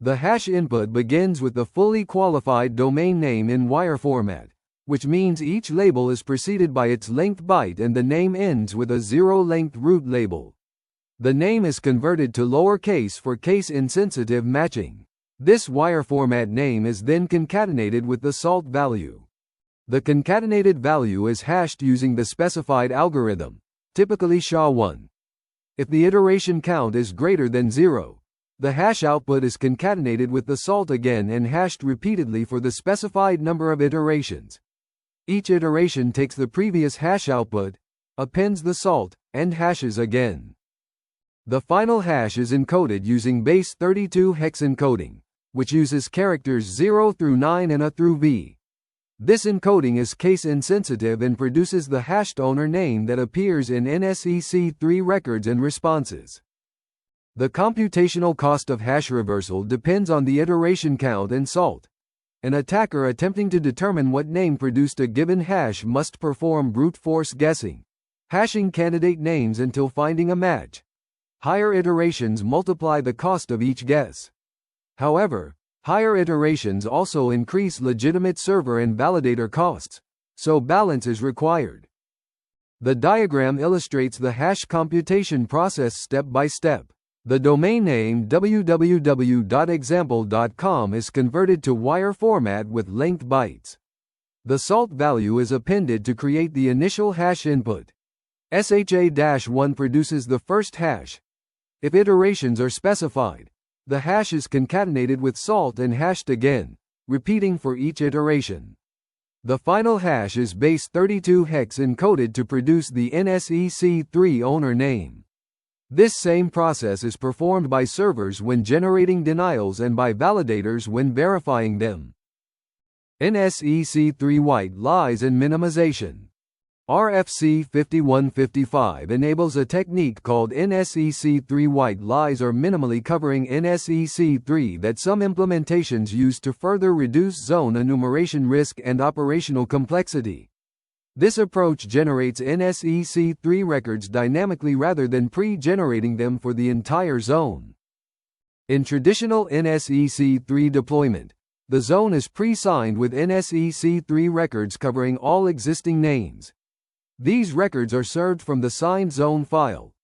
The hash input begins with the fully qualified domain name in wire format, which means each label is preceded by its length byte and the name ends with a 0-length root label. The name is converted to lowercase for case-insensitive matching. This wire format name is then concatenated with the salt value. The concatenated value is hashed using the specified algorithm, typically SHA-1. If the iteration count is greater than 0, the hash output is concatenated with the salt again and hashed repeatedly for the specified number of iterations. Each iteration takes the previous hash output, appends the salt, and hashes again. The final hash is encoded using base 32 hex encoding, which uses characters 0 through 9 and A through V. This encoding is case insensitive and produces the hashed owner name that appears in DNSSEC records and responses. The computational cost of hash reversal depends on the iteration count and salt. An attacker attempting to determine what name produced a given hash must perform brute force guessing, hashing candidate names until finding a match. Higher iterations multiply the cost of each guess. However, higher iterations also increase legitimate server and validator costs, so balance is required. The diagram illustrates the hash computation process step by step. The domain name www.example.com is converted to wire format with length bytes. The salt value is appended to create the initial hash input. SHA-1 produces the first hash. If iterations are specified, the hash is concatenated with salt and hashed again, repeating for each iteration. The final hash is base 32 hex encoded to produce the DNSSEC owner name. This same process is performed by servers when generating denials and by validators when verifying them. DNSSEC white lies and minimization. RFC 5155 enables a technique called DNSSEC white lies or minimally covering DNSSEC that some implementations use to further reduce zone enumeration risk and operational complexity. This approach generates DNSSEC records dynamically rather than pre-generating them for the entire zone. In traditional DNSSEC deployment, the zone is pre-signed with DNSSEC records covering all existing names. These records are served from the signed zone file.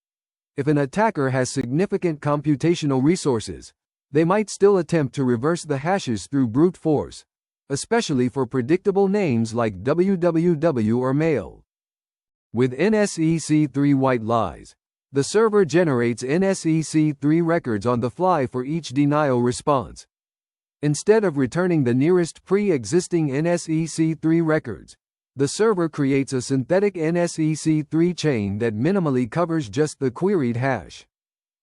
If an attacker has significant computational resources, they might still attempt to reverse the hashes through brute force, especially for predictable names like www or mail. With DNSSEC white lies, the server generates DNSSEC records on the fly for each denial response. Instead of returning the nearest pre-existing DNSSEC records, the server creates a synthetic DNSSEC chain that minimally covers just the queried hash.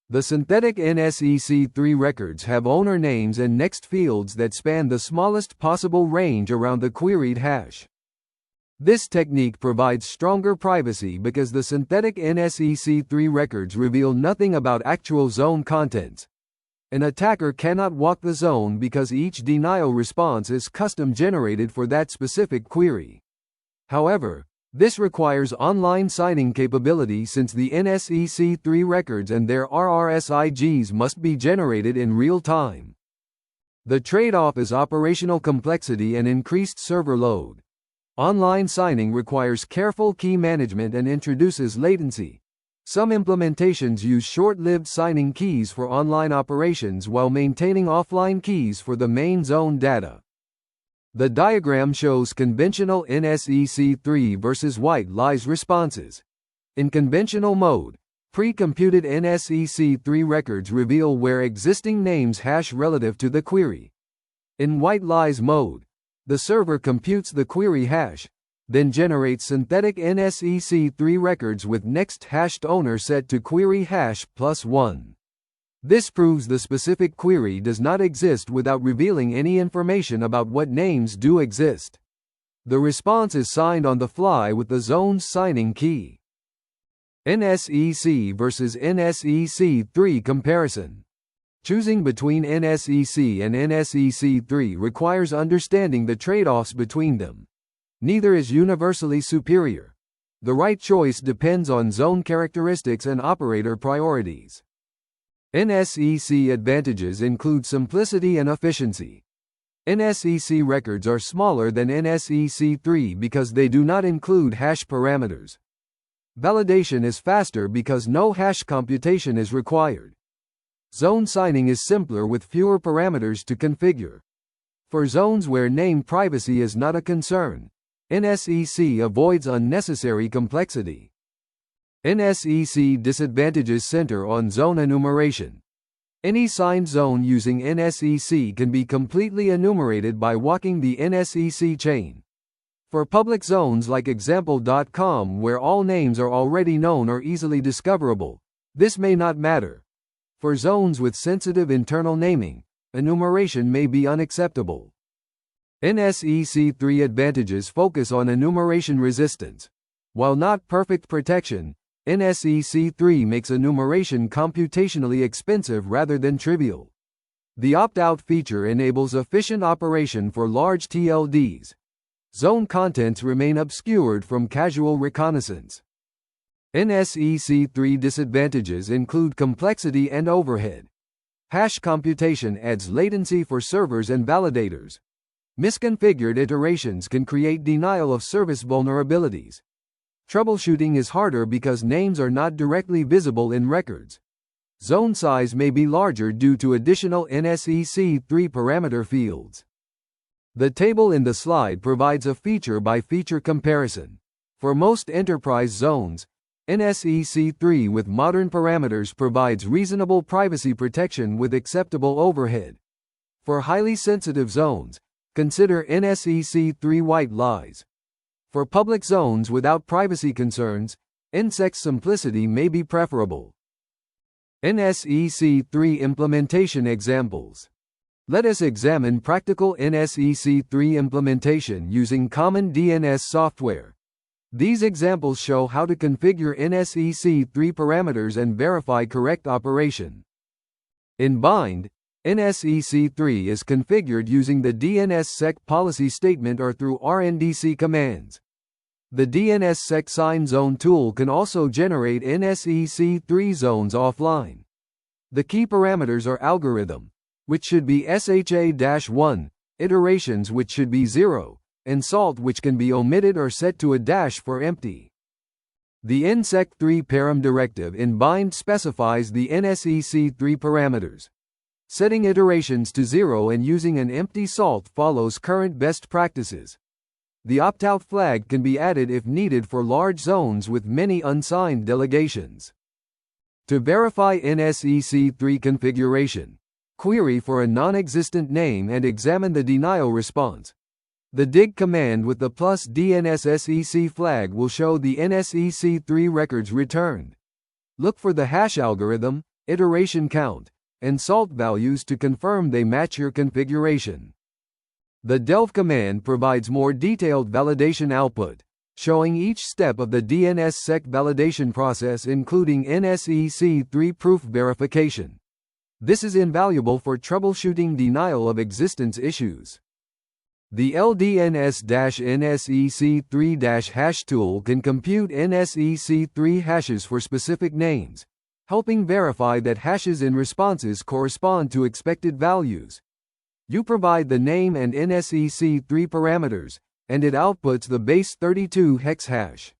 The synthetic DNSSEC records have owner names and next fields that span the smallest possible range around the queried hash. This technique provides stronger privacy because the synthetic DNSSEC records reveal nothing about actual zone contents. An attacker cannot walk the zone because each denial response is custom generated for that specific query. However, this requires online signing capability since the DNSSEC records and their RRSIGs must be generated in real time. The trade-off is operational complexity and increased server load. Online signing requires careful key management and introduces latency. Some implementations use short-lived signing keys for online operations while maintaining offline keys for the main zone data. The diagram shows conventional DNSSEC versus white lies responses. In conventional mode, pre-computed DNSSEC records reveal where existing names hash relative to the query. In white lies mode, the server computes the query hash, then generates synthetic DNSSEC records with next hashed owner set to query hash +1. This proves the specific query does not exist without revealing any information about what names do exist. The response is signed on the fly with the zone's signing key. DNSSEC versus DNSSEC comparison. Choosing between DNSSEC and DNSSEC requires understanding the trade-offs between them. Neither is universally superior. The right choice depends on zone characteristics and operator priorities. DNSSEC advantages include simplicity and efficiency. DNSSEC records are smaller than DNSSEC because they do not include hash parameters. Validation is faster because no hash computation is required. Zone signing is simpler with fewer parameters to configure. For zones where name privacy is not a concern, DNSSEC avoids unnecessary complexity. DNSSEC disadvantages center on zone enumeration. Any signed zone using DNSSEC can be completely enumerated by walking the DNSSEC chain. For public zones like example.com where all names are already known or easily discoverable, this may not matter. For zones with sensitive internal naming, enumeration may be unacceptable. DNSSEC advantages focus on enumeration resistance. While not perfect protection, DNSSEC makes enumeration computationally expensive rather than trivial. The opt-out feature enables efficient operation for large TLDs. Zone contents remain obscured from casual reconnaissance. DNSSEC disadvantages include complexity and overhead. Hash computation adds latency for servers and validators. Misconfigured iterations can create denial of service vulnerabilities. Troubleshooting is harder because names are not directly visible in records. Zone size may be larger due to additional DNSSEC parameter fields. The table in the slide provides a feature-by-feature comparison. For most enterprise zones, DNSSEC with modern parameters provides reasonable privacy protection with acceptable overhead. For highly sensitive zones, consider DNSSEC white lies. For public zones without privacy concerns, DNSSEC's simplicity may be preferable. DNSSEC implementation examples. Let us examine practical DNSSEC implementation using common DNS software. These examples show how to configure DNSSEC parameters and verify correct operation. In bind, DNSSEC is configured using the DNSSEC policy statement or through RNDC commands. The DNSSEC sign zone tool can also generate DNSSEC zones offline. The key parameters are algorithm, which should be SHA-1, iterations which should be 0, and salt which can be omitted or set to a dash for empty. The DNSSEC param directive in bind specifies the DNSSEC parameters. Setting iterations to 0 and using an empty salt follows current best practices. The opt-out flag can be added if needed for large zones with many unsigned delegations. To verify DNSSEC configuration, query for a non-existent name and examine the denial response. The dig command with the plus DNSSEC flag will show the DNSSEC records returned. Look for the hash algorithm, iteration count, and salt values to confirm they match your configuration. The delve command provides more detailed validation output, showing each step of the DNSSEC validation process including DNSSEC proof verification. This is invaluable for troubleshooting denial of existence issues. The LDNS-NSEC3-hash tool can compute DNSSEC hashes for specific names, helping verify that hashes in responses correspond to expected values. You provide the name and DNSSEC parameters, and it outputs the base 32-hex hash.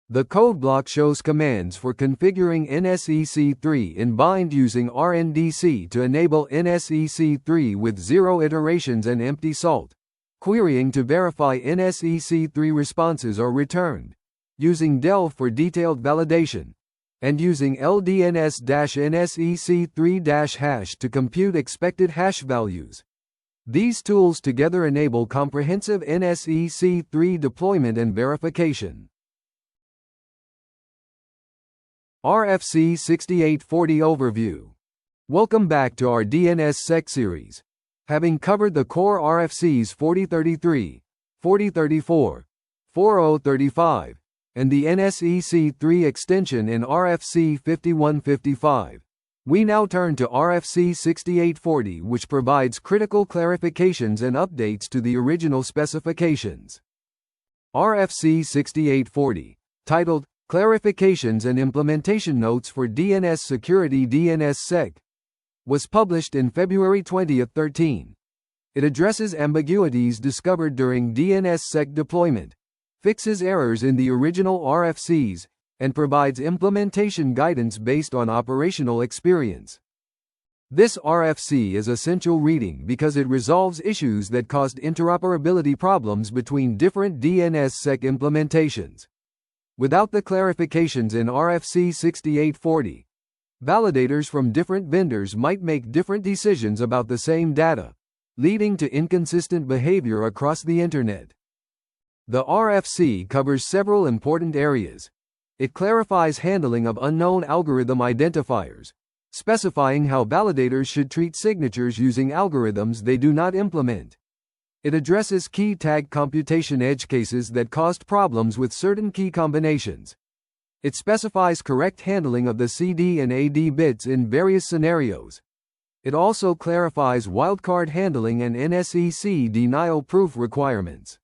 The code block shows commands for configuring DNSSEC in bind using RNDC to enable DNSSEC with 0 iterations and empty salt, querying to verify DNSSEC responses are returned, using delve for detailed validation, and using LDNS-NSEC3-hash to compute expected hash values. These tools together enable comprehensive DNSSEC deployment and verification. RFC 6840 Overview. Welcome back to our DNSSEC series. Having covered the core RFCs 4033, 4034, 4035, and the DNSSEC extension in RFC 5155, we now turn to RFC 6840, which provides critical clarifications and updates to the original specifications. RFC 6840, titled Clarifications and Implementation Notes for DNS Security DNSSEC, was published in February 2013. It addresses ambiguities discovered during DNSSEC deployment, fixes errors in the original RFCs, and provides implementation guidance based on operational experience. This RFC is essential reading because it resolves issues that caused interoperability problems between different DNSSEC implementations. Without the clarifications in RFC 6840, validators from different vendors might make different decisions about the same data, leading to inconsistent behavior across the Internet. The RFC covers several important areas. It clarifies handling of unknown algorithm identifiers, specifying how validators should treat signatures using algorithms they do not implement. It addresses key tag computation edge cases that caused problems with certain key combinations. It specifies correct handling of the CD and AD bits in various scenarios. It also clarifies wildcard handling and DNSSEC denial proof requirements.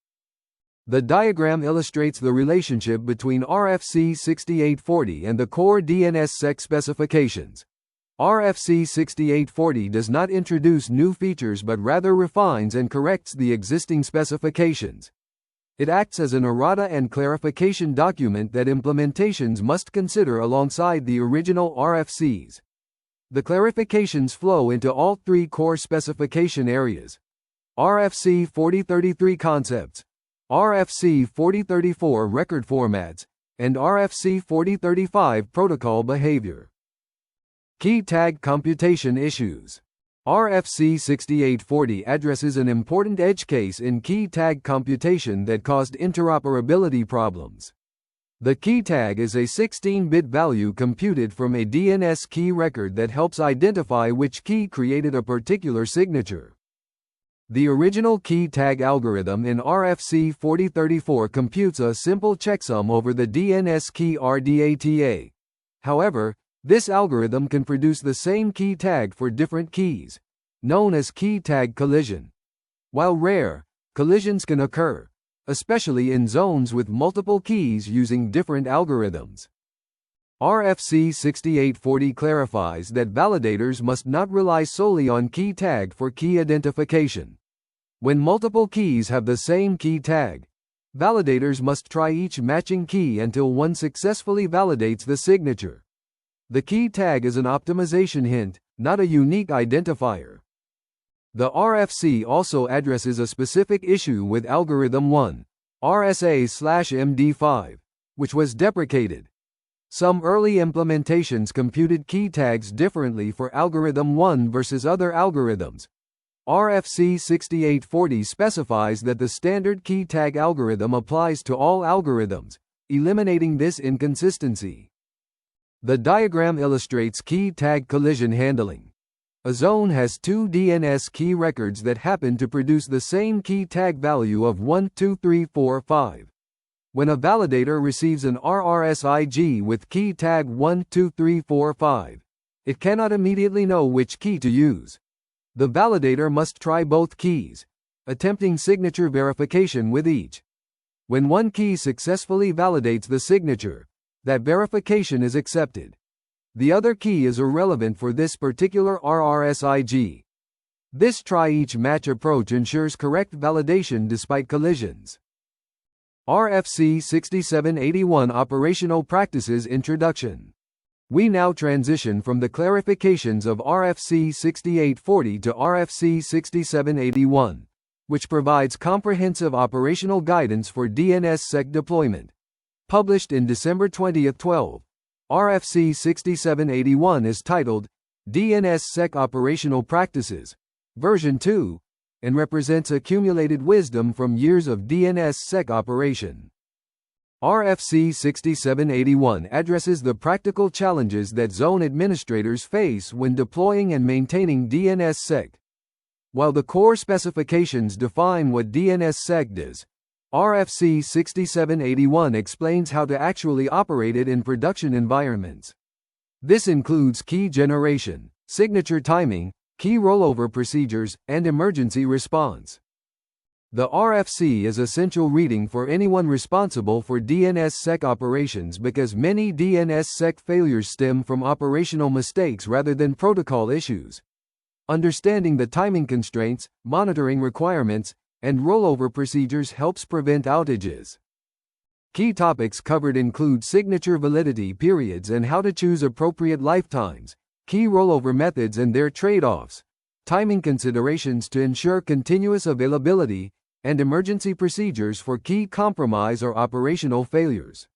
The diagram illustrates the relationship between RFC 6840 and the core DNSSEC specifications. RFC 6840 does not introduce new features but rather refines and corrects the existing specifications. It acts as an errata and clarification document that implementations must consider alongside the original RFCs. The clarifications flow into all three core specification areas: RFC 4033 concepts, RFC 4034 record formats, and RFC 4035 protocol behavior. Key tag computation issues. RFC 6840 addresses an important edge case in key tag computation that caused interoperability problems. The key tag is a 16-bit value computed from a DNSKEY record that helps identify which key created a particular signature. The original key tag algorithm in RFC 4034 computes a simple checksum over the DNSKEY RDATA. However, this algorithm can produce the same key tag for different keys, known as key tag collision. While rare, collisions can occur, especially in zones with multiple keys using different algorithms. RFC 6840 clarifies that validators must not rely solely on key tag for key identification. When multiple keys have the same key tag, validators must try each matching key until one successfully validates the signature. The key tag is an optimization hint, not a unique identifier. The RFC also addresses a specific issue with Algorithm 1, RSA/MD5, which was deprecated. Some early implementations computed key tags differently for Algorithm 1 versus other algorithms. RFC 6840 specifies that the standard key tag algorithm applies to all algorithms, eliminating this inconsistency. The diagram illustrates key tag collision handling. A zone has two DNSKEY records that happen to produce the same key tag value of 1, 2, 3, 4, 5. When a validator receives an RRSIG with key tag 1, 2, 3, 4, 5, it cannot immediately know which key to use. The validator must try both keys, attempting signature verification with each. When one key successfully validates the signature, that verification is accepted. The other key is irrelevant for this particular RRSIG. This try-each-match approach ensures correct validation despite collisions. RFC 6781 Operational Practices Introduction. We now transition from the clarifications of RFC 6840 to RFC 6781, which provides comprehensive operational guidance for DNSSEC deployment. Published in December 2012, RFC 6781 is titled DNSSEC Operational Practices, version 2, and represents accumulated wisdom from years of DNSSEC operation. RFC 6781 addresses the practical challenges that zone administrators face when deploying and maintaining DNSSEC. While the core specifications define what DNSSEC does, RFC 6781 explains how to actually operate it in production environments. This includes key generation, signature timing, key rollover procedures, and emergency response. The RFC is essential reading for anyone responsible for DNSSEC operations because many DNSSEC failures stem from operational mistakes rather than protocol issues. Understanding the timing constraints, monitoring requirements, and rollover procedures helps prevent outages. Key topics covered include signature validity periods and how to choose appropriate lifetimes, key rollover methods and their trade-offs, timing considerations to ensure continuous availability, and emergency procedures for key compromise or operational failures.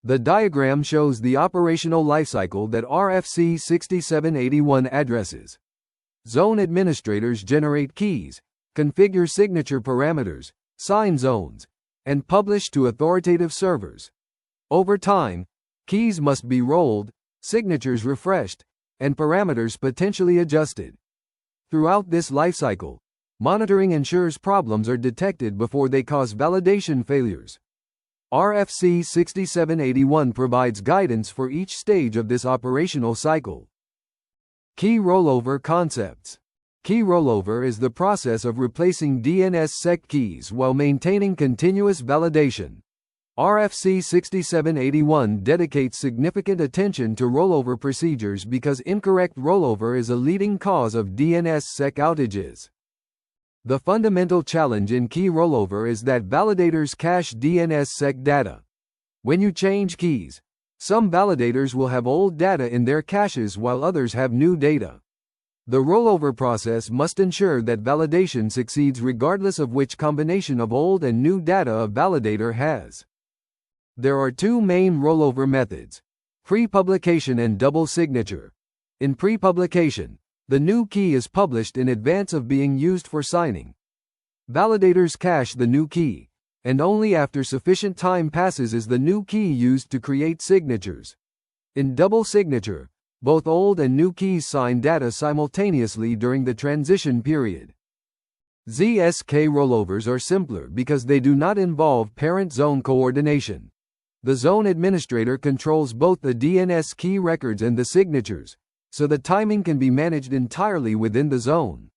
The diagram shows the operational lifecycle that RFC 6781 addresses. Zone administrators generate keys, configure signature parameters, sign zones, and publish to authoritative servers. Over time, keys must be rolled, signatures refreshed, and parameters potentially adjusted. Throughout this lifecycle, monitoring ensures problems are detected before they cause validation failures. RFC 6781 provides guidance for each stage of this operational cycle. Key rollover concepts. Key rollover is the process of replacing DNSSEC keys while maintaining continuous validation. RFC 6781 dedicates significant attention to rollover procedures because incorrect rollover is a leading cause of DNSSEC outages. The fundamental challenge in key rollover is that validators cache DNSSEC data. When you change keys, some validators will have old data in their caches while others have new data. The rollover process must ensure that validation succeeds regardless of which combination of old and new data a validator has. There are two main rollover methods: pre-publication and double signature. In pre-publication, the new key is published in advance of being used for signing. Validators cache the new key, and only after sufficient time passes is the new key used to create signatures. In double signature, both old and new keys sign data simultaneously during the transition period. ZSK rollovers are simpler because they do not involve parent-zone coordination. The zone administrator controls both the DNSKEY records and the signatures, so the timing can be managed entirely within the zone.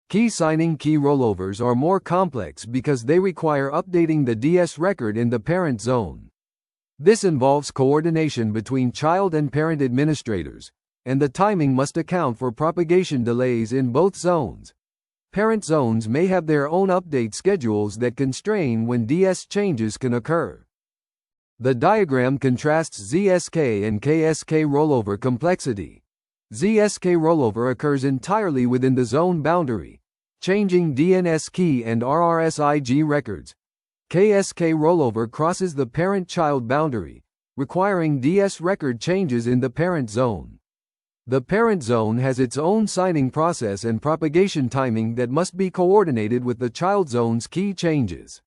Key signing key rollovers are more complex because they require updating the DS record in the parent zone. This involves coordination between child and parent administrators, and the timing must account for propagation delays in both zones. Parent zones may have their own update schedules that constrain when DS changes can occur. The diagram contrasts ZSK and KSK rollover complexity. ZSK rollover occurs entirely within the zone boundary, changing DNSKEY and RRSIG records. KSK rollover crosses the parent-child boundary, requiring DS record changes in the parent zone. The parent zone has its own signing process and propagation timing that must be coordinated with the child zone's key changes.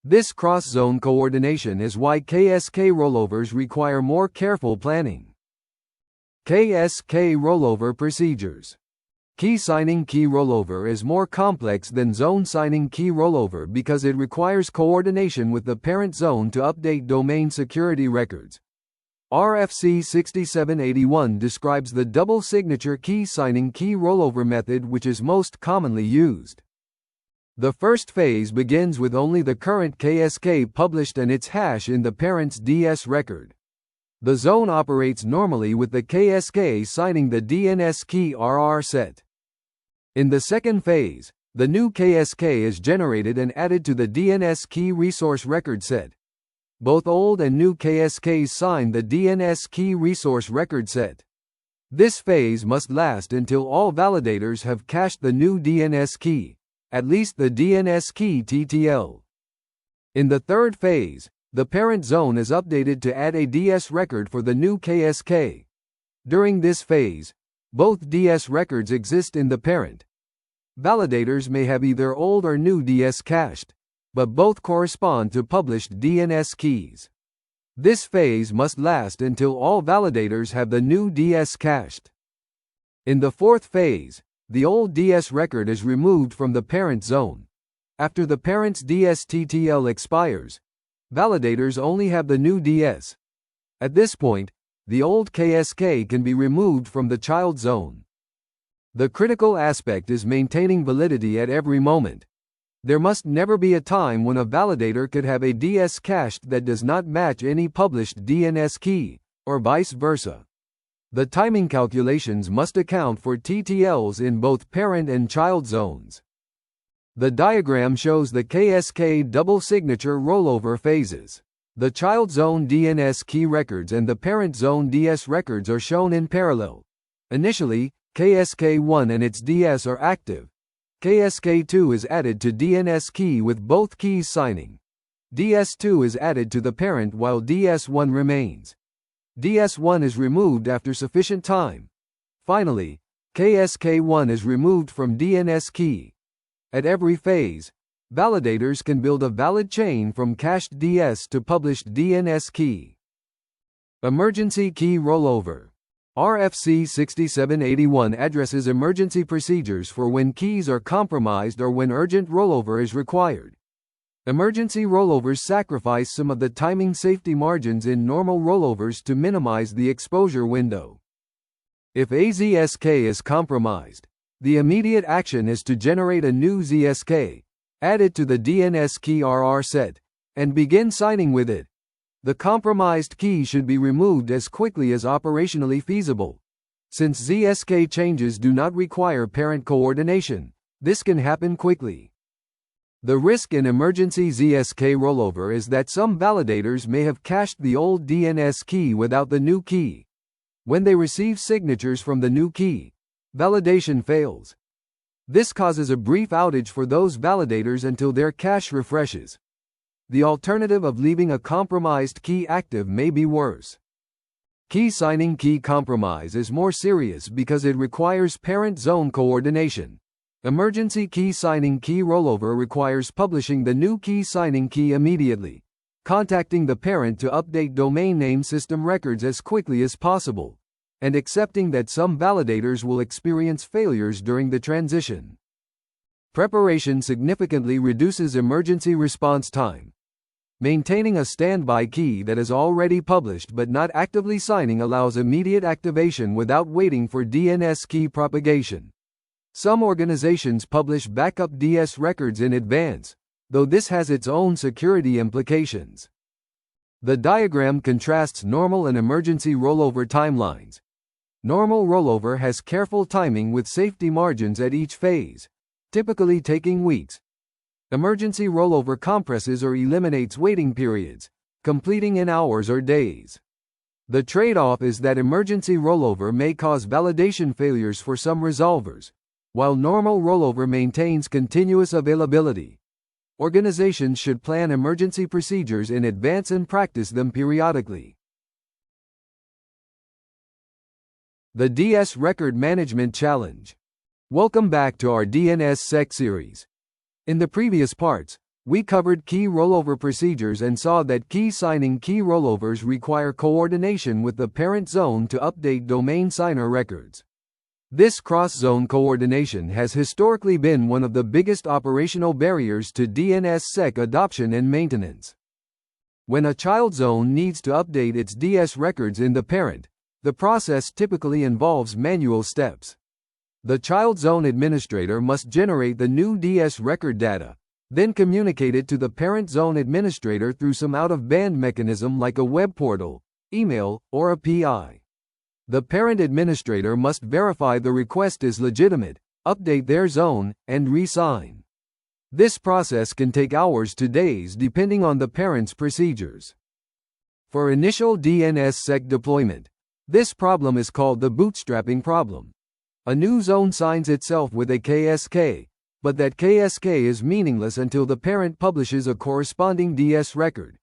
This cross-zone coordination is why KSK rollovers require more careful planning. KSK rollover procedures. Key signing key rollover is more complex than zone signing key rollover because it requires coordination with the parent zone to update domain security records. RFC 6781 describes the double signature key signing key rollover method, which is most commonly used. The first phase begins with only the current KSK published and its hash in the parent's DS record. The zone operates normally with the KSK signing the DNSKEY RR set. In the second phase, the new KSK is generated and added to the DNSKEY resource record set. Both old and new KSKs sign the DNSKEY resource record set. This phase must last until all validators have cached the new DNSKEY, at least the DNSKEY TTL. In the third phase, the parent zone is updated to add a DS record for the new KSK. During this phase, both DS records exist in the parent. Validators may have either old or new DS cached, but both correspond to published DNS keys. This phase must last until all validators have the new DS cached. In the fourth phase, the old DS record is removed from the parent zone. After the parent's DS TTL expires, validators only have the new DS. At this point, the old KSK can be removed from the child zone. The critical aspect is maintaining validity at every moment. There must never be a time when a validator could have a DS cached that does not match any published DNS key, or vice versa. The timing calculations must account for TTLs in both parent and child zones. The diagram shows the KSK double signature rollover phases. The child zone DNS key records and the parent zone DS records are shown in parallel, Initially, KSK1 and its DS are active. KSK2 is added to DNSKEY with both keys signing. DS2 is added to the parent while DS1 remains. DS1 is removed after sufficient time. Finally, KSK1 is removed from DNSKEY. At every phase, validators can build a valid chain from cached DS to published DNSKEY. Emergency Key Rollover. RFC 6781 addresses emergency procedures for when keys are compromised or when urgent rollover is required. Emergency rollovers sacrifice some of the timing safety margins in normal rollovers to minimize the exposure window. If a ZSK is compromised, the immediate action is to generate a new ZSK, add it to the DNSKEY RR set, and begin signing with it. The compromised key should be removed as quickly as operationally feasible. Since ZSK changes do not require parent coordination, this can happen quickly. The risk in emergency ZSK rollover is that some validators may have cached the old DNSKEY without the new key. When they receive signatures from the new key, validation fails. This causes a brief outage for those validators until their cache refreshes. The alternative of leaving a compromised key active may be worse. Key signing key compromise is more serious because it requires parent zone coordination. Emergency key signing key rollover requires publishing the new key signing key immediately, contacting the parent to update domain name system records as quickly as possible, and accepting that some validators will experience failures during the transition. Preparation significantly reduces emergency response time. Maintaining a standby key that is already published but not actively signing allows immediate activation without waiting for DNSKEY propagation. Some organizations publish backup DS records in advance, though this has its own security implications. The diagram contrasts normal and emergency rollover timelines. Normal rollover has careful timing with safety margins at each phase, typically taking weeks. Emergency rollover compresses or eliminates waiting periods, completing in hours or days. The trade-off is that emergency rollover may cause validation failures for some resolvers, while normal rollover maintains continuous availability. Organizations should plan emergency procedures in advance and practice them periodically. The DS Record Management Challenge. Welcome back to our DNSSEC series. In the previous parts, we covered key rollover procedures and saw that key signing key rollovers require coordination with the parent zone to update domain signer records. This cross-zone coordination has historically been one of the biggest operational barriers to DNSSEC adoption and maintenance. When a child zone needs to update its DS records in the parent, the process typically involves manual steps. The child zone administrator must generate the new DS record data, then communicate it to the parent zone administrator through some out-of-band mechanism like a web portal, email, or a PI. The parent administrator must verify the request is legitimate, update their zone, and re-sign. This process can take hours to days depending on the parent's procedures. For initial DNSSEC deployment, this problem is called the bootstrapping problem. A new zone signs itself with a KSK, but that KSK is meaningless until the parent publishes a corresponding DS record.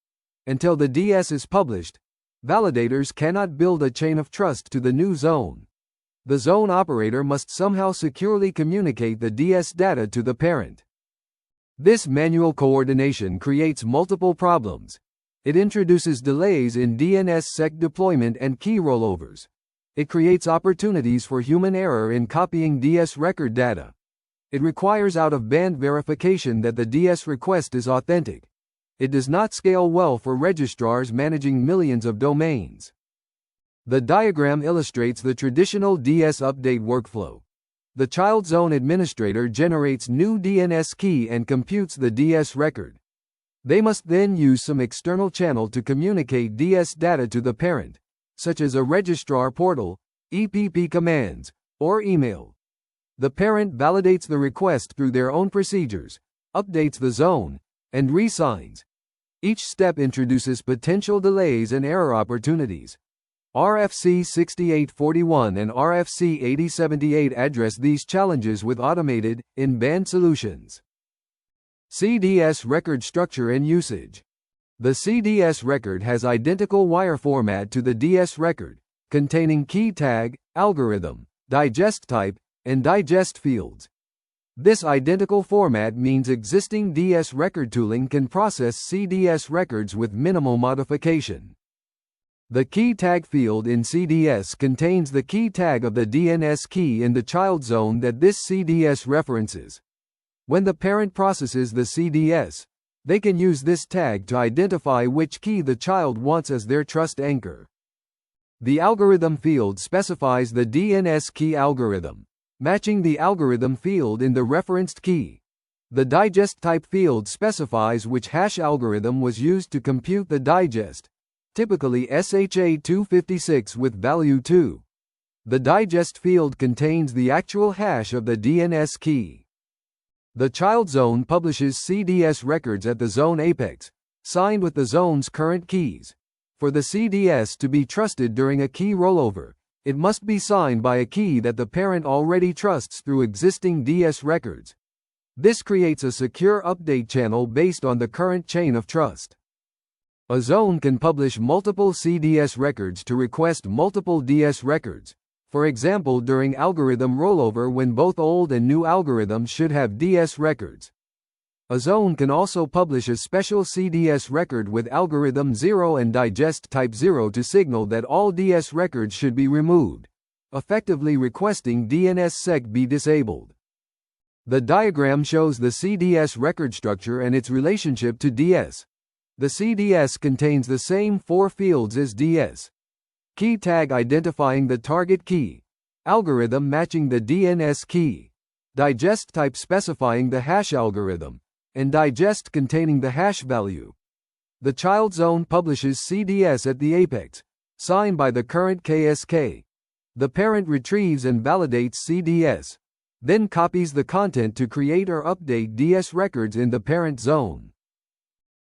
Until the DS is published, validators cannot build a chain of trust to the new zone. The zone operator must somehow securely communicate the DS data to the parent. This manual coordination creates multiple problems. It introduces delays in DNSSEC deployment and key rollovers. It creates opportunities for human error in copying DS record data. It requires out-of-band verification that the DS request is authentic. It does not scale well for registrars managing millions of domains. The diagram illustrates the traditional DS update workflow. The child zone administrator generates new DNSKEY and computes the DS record. They must then use some external channel to communicate DS data to the parent, such as a registrar portal, EPP commands, or email. The parent validates the request through their own procedures, updates the zone, and re-signs. Each step introduces potential delays and error opportunities. RFC 6841 and RFC 8078 address these challenges with automated, in-band solutions. CDS record structure and usage. The CDS record has identical wire format to the DS record, containing key tag, algorithm, digest type, and digest fields. This identical format means existing DS record tooling can process CDS records with minimal modification. The key tag field in CDS contains the key tag of the DNS key in the child zone that this CDS references. When the parent processes the CDS, they can use this tag to identify which key the child wants as their trust anchor. The algorithm field specifies the DNS key algorithm, matching the algorithm field in the referenced key. The digest type field specifies which hash algorithm was used to compute the digest, typically SHA-256 with value 2. The digest field contains the actual hash of the DNS key. The child zone publishes CDS records at the zone apex, signed with the zone's current keys. For the CDS to be trusted during a key rollover, it must be signed by a key that the parent already trusts through existing DS records. This creates a secure update channel based on the current chain of trust. A zone can publish multiple CDS records to request multiple DS records, for example during algorithm rollover when both old and new algorithms should have DS records. A zone can also publish a special CDS record with algorithm 0 and digest type 0 to signal that all DS records should be removed, effectively requesting DNSSEC be disabled. The diagram shows the CDS record structure and its relationship to DS. The CDS contains the same 4 fields as DS. Key tag identifying the target key, algorithm matching the DNS key, digest type specifying the hash algorithm, and digest containing the hash value. The child zone publishes CDS at the apex, signed by the current KSK. The parent retrieves and validates CDS, then copies the content to create or update DS records in the parent zone.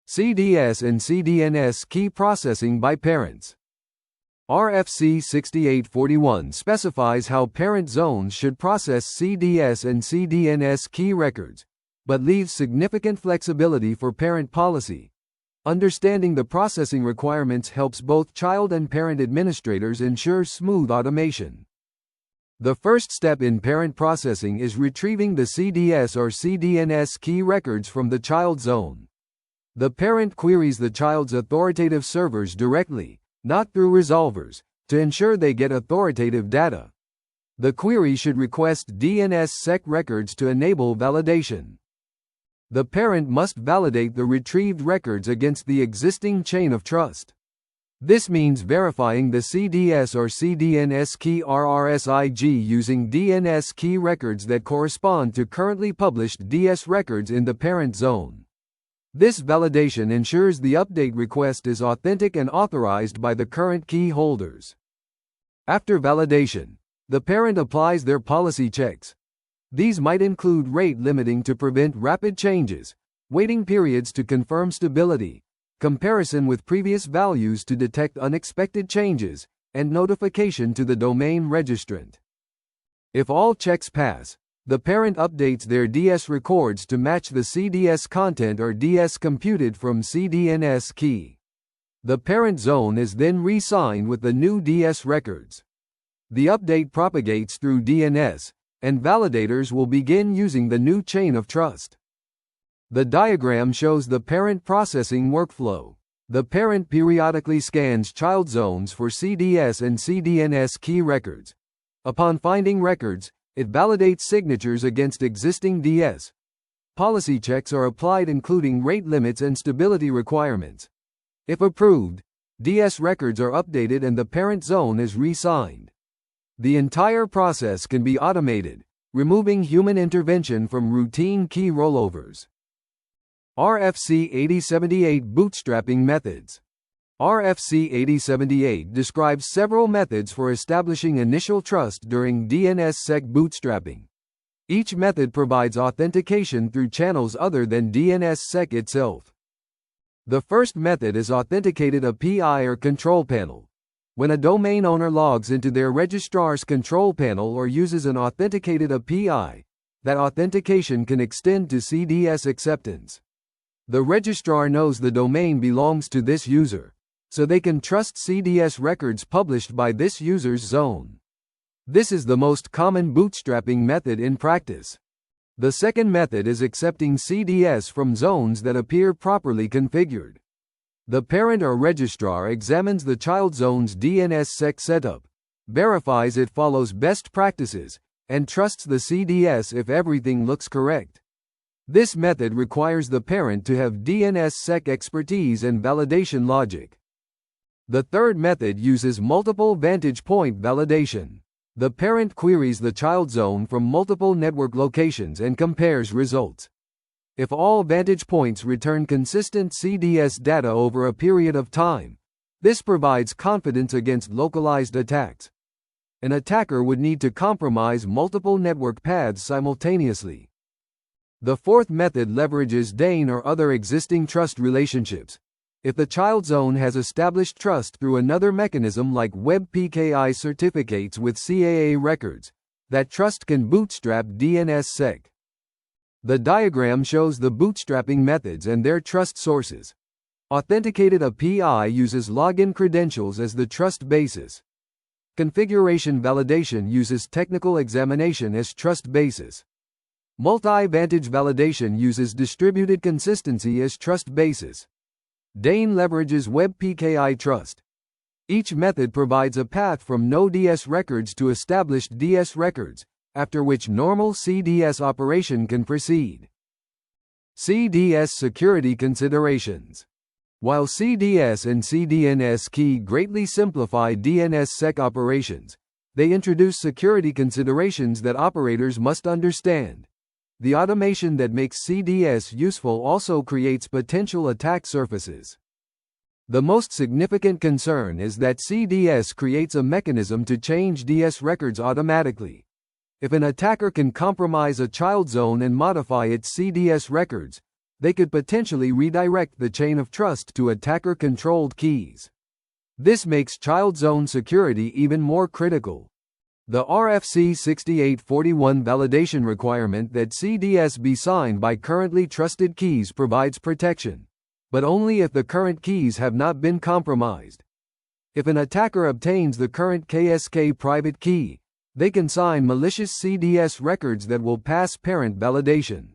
CDS and CDNS key processing by parents. RFC 6841 specifies how parent zones should process CDS and CDNS key records, but leaves significant flexibility for parent policy. Understanding the processing requirements helps both child and parent administrators ensure smooth automation. The first step in parent processing is retrieving the CDS or CDNS key records from the child zone. The parent queries the child's authoritative servers directly, not through resolvers, to ensure they get authoritative data. The query should request DNSSEC records to enable validation. The parent must validate the retrieved records against the existing chain of trust. This means verifying the CDS or CDNSKEY RRSIG using DNS key records that correspond to currently published DS records in the parent zone. This validation ensures the update request is authentic and authorized by the current key holders. After validation, the parent applies their policy checks. These might include rate limiting to prevent rapid changes, waiting periods to confirm stability, comparison with previous values to detect unexpected changes, and notification to the domain registrant. If all checks pass, the parent updates their DS records to match the CDS content or DS computed from CDNSKEY. The parent zone is then re-signed with the new DS records. The update propagates through DNS, and validators will begin using the new chain of trust. The diagram shows the parent processing workflow. The parent periodically scans child zones for CDS and CDNS key records. Upon finding records, it validates signatures against existing DS. Policy checks are applied including rate limits and stability requirements. If approved, DS records are updated and the parent zone is re-signed. The entire process can be automated, removing human intervention from routine key rollovers. RFC 8078 Bootstrapping Methods. RFC 8078 describes several methods for establishing initial trust during DNSSEC bootstrapping. Each method provides authentication through channels other than DNSSEC itself. The first method is authenticated API or control panel. When a domain owner logs into their registrar's control panel or uses an authenticated API, that authentication can extend to CDS acceptance. The registrar knows the domain belongs to this user, so they can trust CDS records published by this user's zone. This is the most common bootstrapping method in practice. The second method is accepting CDS from zones that appear properly configured. The parent or registrar examines the child zone's DNSSEC setup, verifies it follows best practices, and trusts the CDS if everything looks correct. This method requires the parent to have DNSSEC expertise and validation logic. The third method uses multiple vantage point validation. The parent queries the child zone from multiple network locations and compares results. If all vantage points return consistent CDS data over a period of time, this provides confidence against localized attacks. An attacker would need to compromise multiple network paths simultaneously. The fourth method leverages DNS or other existing trust relationships. If the child zone has established trust through another mechanism like Web PKI certificates with CAA records, that trust can bootstrap DNSSEC. The diagram shows the bootstrapping methods and their trust sources. Authenticated API uses login credentials as the trust basis. Configuration validation uses technical examination as trust basis. Multi-vantage validation uses distributed consistency as trust basis. DNS leverages Web PKI trust. Each method provides a path from no DS records to established DS records, after which normal CDS operation can proceed. CDS security considerations. While CDS and CDNSKEY greatly simplify DNSSEC operations, they introduce security considerations that operators must understand. The automation that makes CDS useful also creates potential attack surfaces. The most significant concern is that CDS creates a mechanism to change DS records automatically. If an attacker can compromise a child zone and modify its CDS records, they could potentially redirect the chain of trust to attacker-controlled keys. This makes child zone security even more critical. The RFC 6841 validation requirement that CDS be signed by currently trusted keys provides protection, but only if the current keys have not been compromised. If an attacker obtains the current KSK private key, they can sign malicious CDS records that will pass parent validation.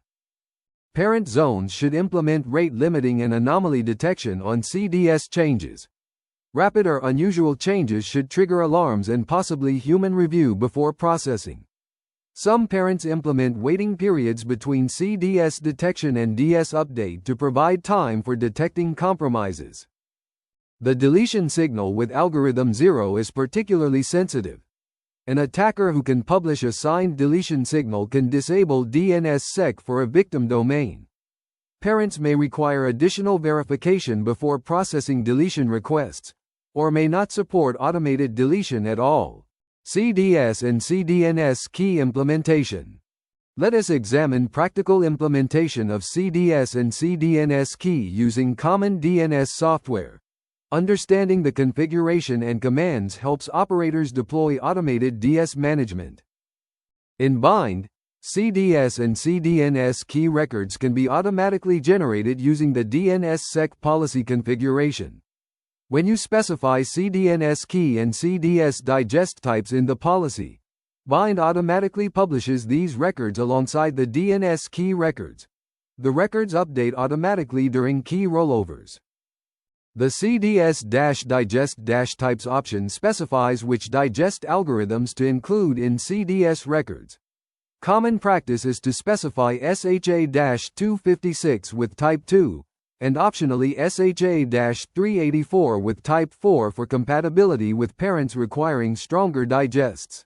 Parent zones should implement rate limiting and anomaly detection on CDS changes. Rapid or unusual changes should trigger alarms and possibly human review before processing. Some parents implement waiting periods between CDS detection and DS update to provide time for detecting compromises. The deletion signal with algorithm 0 is particularly sensitive. An attacker who can publish a signed deletion signal can disable DNSSEC for a victim domain. Parents may require additional verification before processing deletion requests, or may not support automated deletion at all. CDS and CDNSKEY implementation. Let us examine practical implementation of CDS and CDNSKEY using common DNS software. Understanding the configuration and commands helps operators deploy automated DS management. In bind, CDS and CDNSKEY records can be automatically generated using the DNSSEC policy configuration. When you specify CDNSKEY and CDS digest types in the policy, bind automatically publishes these records alongside the DNSKEY records. The records update automatically during key rollovers. The CDS-digest types option specifies which digest algorithms to include in CDS records. Common practice is to specify SHA-256 with type 2, and optionally SHA-384 with type 4 for compatibility with parents requiring stronger digests.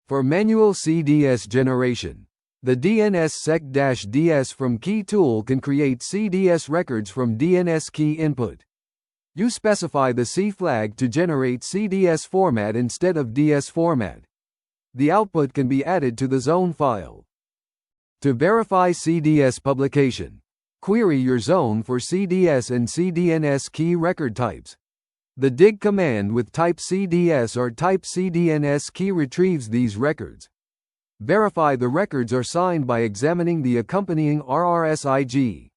For manual CDS generation, the DNSSEC-DS from key tool can create CDS records from DNSKEY input. You specify the C flag to generate CDS format instead of DS format. The output can be added to the zone file. To verify CDS publication, query your zone for CDS and CDNSKEY record types. The dig command with type CDS or type CDNSKEY retrieves these records. Verify the records are signed by examining the accompanying RRSIG.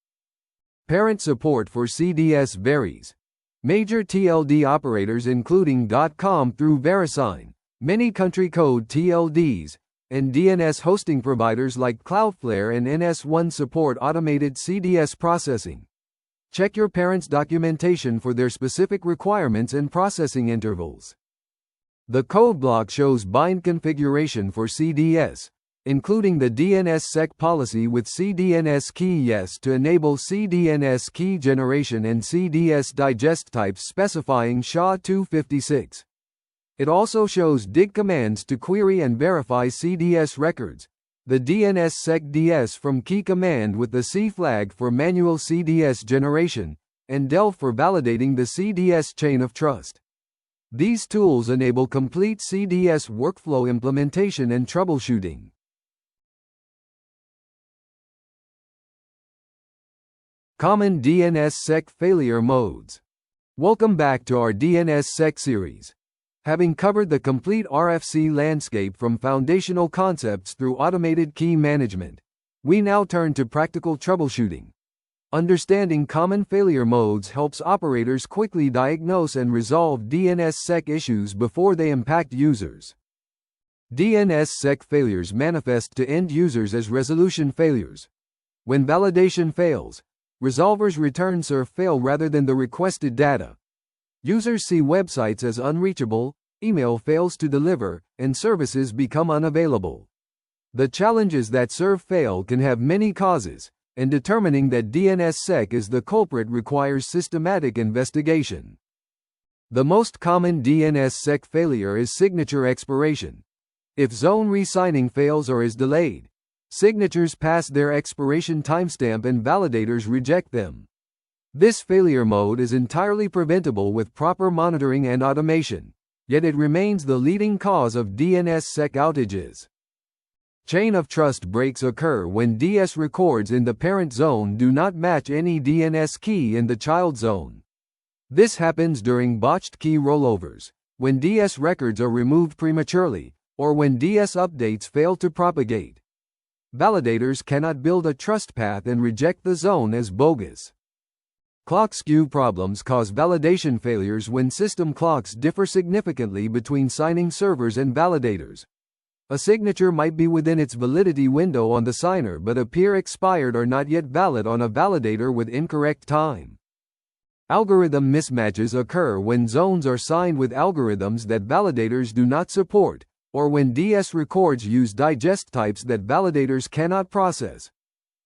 Parent support for CDS varies. Major TLD operators including .com through VeriSign, many country code TLDs, and DNS hosting providers like Cloudflare and NS1 support automated CDS processing. Check your parent's documentation for their specific requirements and processing intervals. The code block shows bind configuration for CDS, including the DNSSEC policy with CDNSKEY yes to enable CDNSKEY generation and CDS digest types specifying SHA-256. It also shows dig commands to query and verify CDS records, the DNSSEC DS from key command with the C flag for manual CDS generation, and DEL for validating the CDS chain of trust. These tools enable complete CDS workflow implementation and troubleshooting. Common DNSSEC failure modes. Welcome back to our DNSSEC series. Having covered the complete RFC landscape from foundational concepts through automated key management, we now turn to practical troubleshooting. Understanding common failure modes helps operators quickly diagnose and resolve DNSSEC issues before they impact users. DNSSEC failures manifest to end users as resolution failures. When validation fails, resolvers return serve fail rather than the requested data. Users see websites as unreachable, email fails to deliver, and services become unavailable. The challenges that serve fail can have many causes, and determining that DNSSEC is the culprit requires systematic investigation. The most common DNSSEC failure is signature expiration. If zone re-signing fails or is delayed, signatures pass their expiration timestamp and validators reject them. This failure mode is entirely preventable with proper monitoring and automation, yet it remains the leading cause of DNSSEC outages. Chain of trust breaks occur when DS records in the parent zone do not match any DNS key in the child zone. This happens during botched key rollovers, when DS records are removed prematurely, or when DS updates fail to propagate. Validators cannot build a trust path and reject the zone as bogus. Clock skew problems cause validation failures when system clocks differ significantly between signing servers and validators. A signature might be within its validity window on the signer but appear expired or not yet valid on a validator with incorrect time. Algorithm mismatches occur when zones are signed with algorithms that validators do not support, or when DS records use digest types that validators cannot process.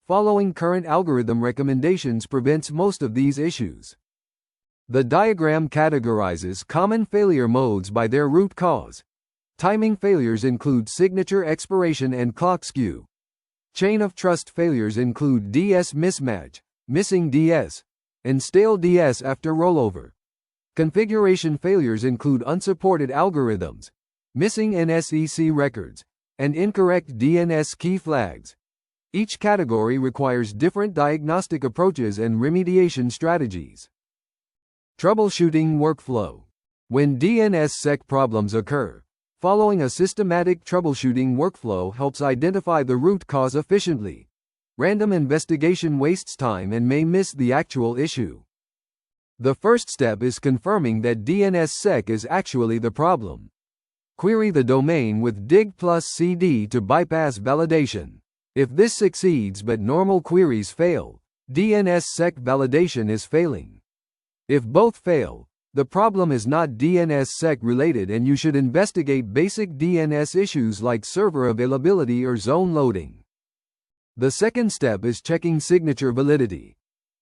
Following current algorithm recommendations prevents most of these issues. The diagram categorizes common failure modes by their root cause. Timing failures include signature expiration and clock skew. Chain of trust failures include DS mismatch, missing DS, and stale DS after rollover. Configuration failures include unsupported algorithms, missing NSEC records, and incorrect DNS key flags. Each category requires different diagnostic approaches and remediation strategies. Troubleshooting workflow. When DNSSEC problems occur, following a systematic troubleshooting workflow helps identify the root cause efficiently. Random investigation wastes time and may miss the actual issue. The first step is confirming that DNSSEC is actually the problem. Query the domain with dig plus cd to bypass validation. If this succeeds but normal queries fail, DNSSEC validation is failing. If both fail, the problem is not DNSSEC related and you should investigate basic DNS issues like server availability or zone loading. The second step is checking signature validity.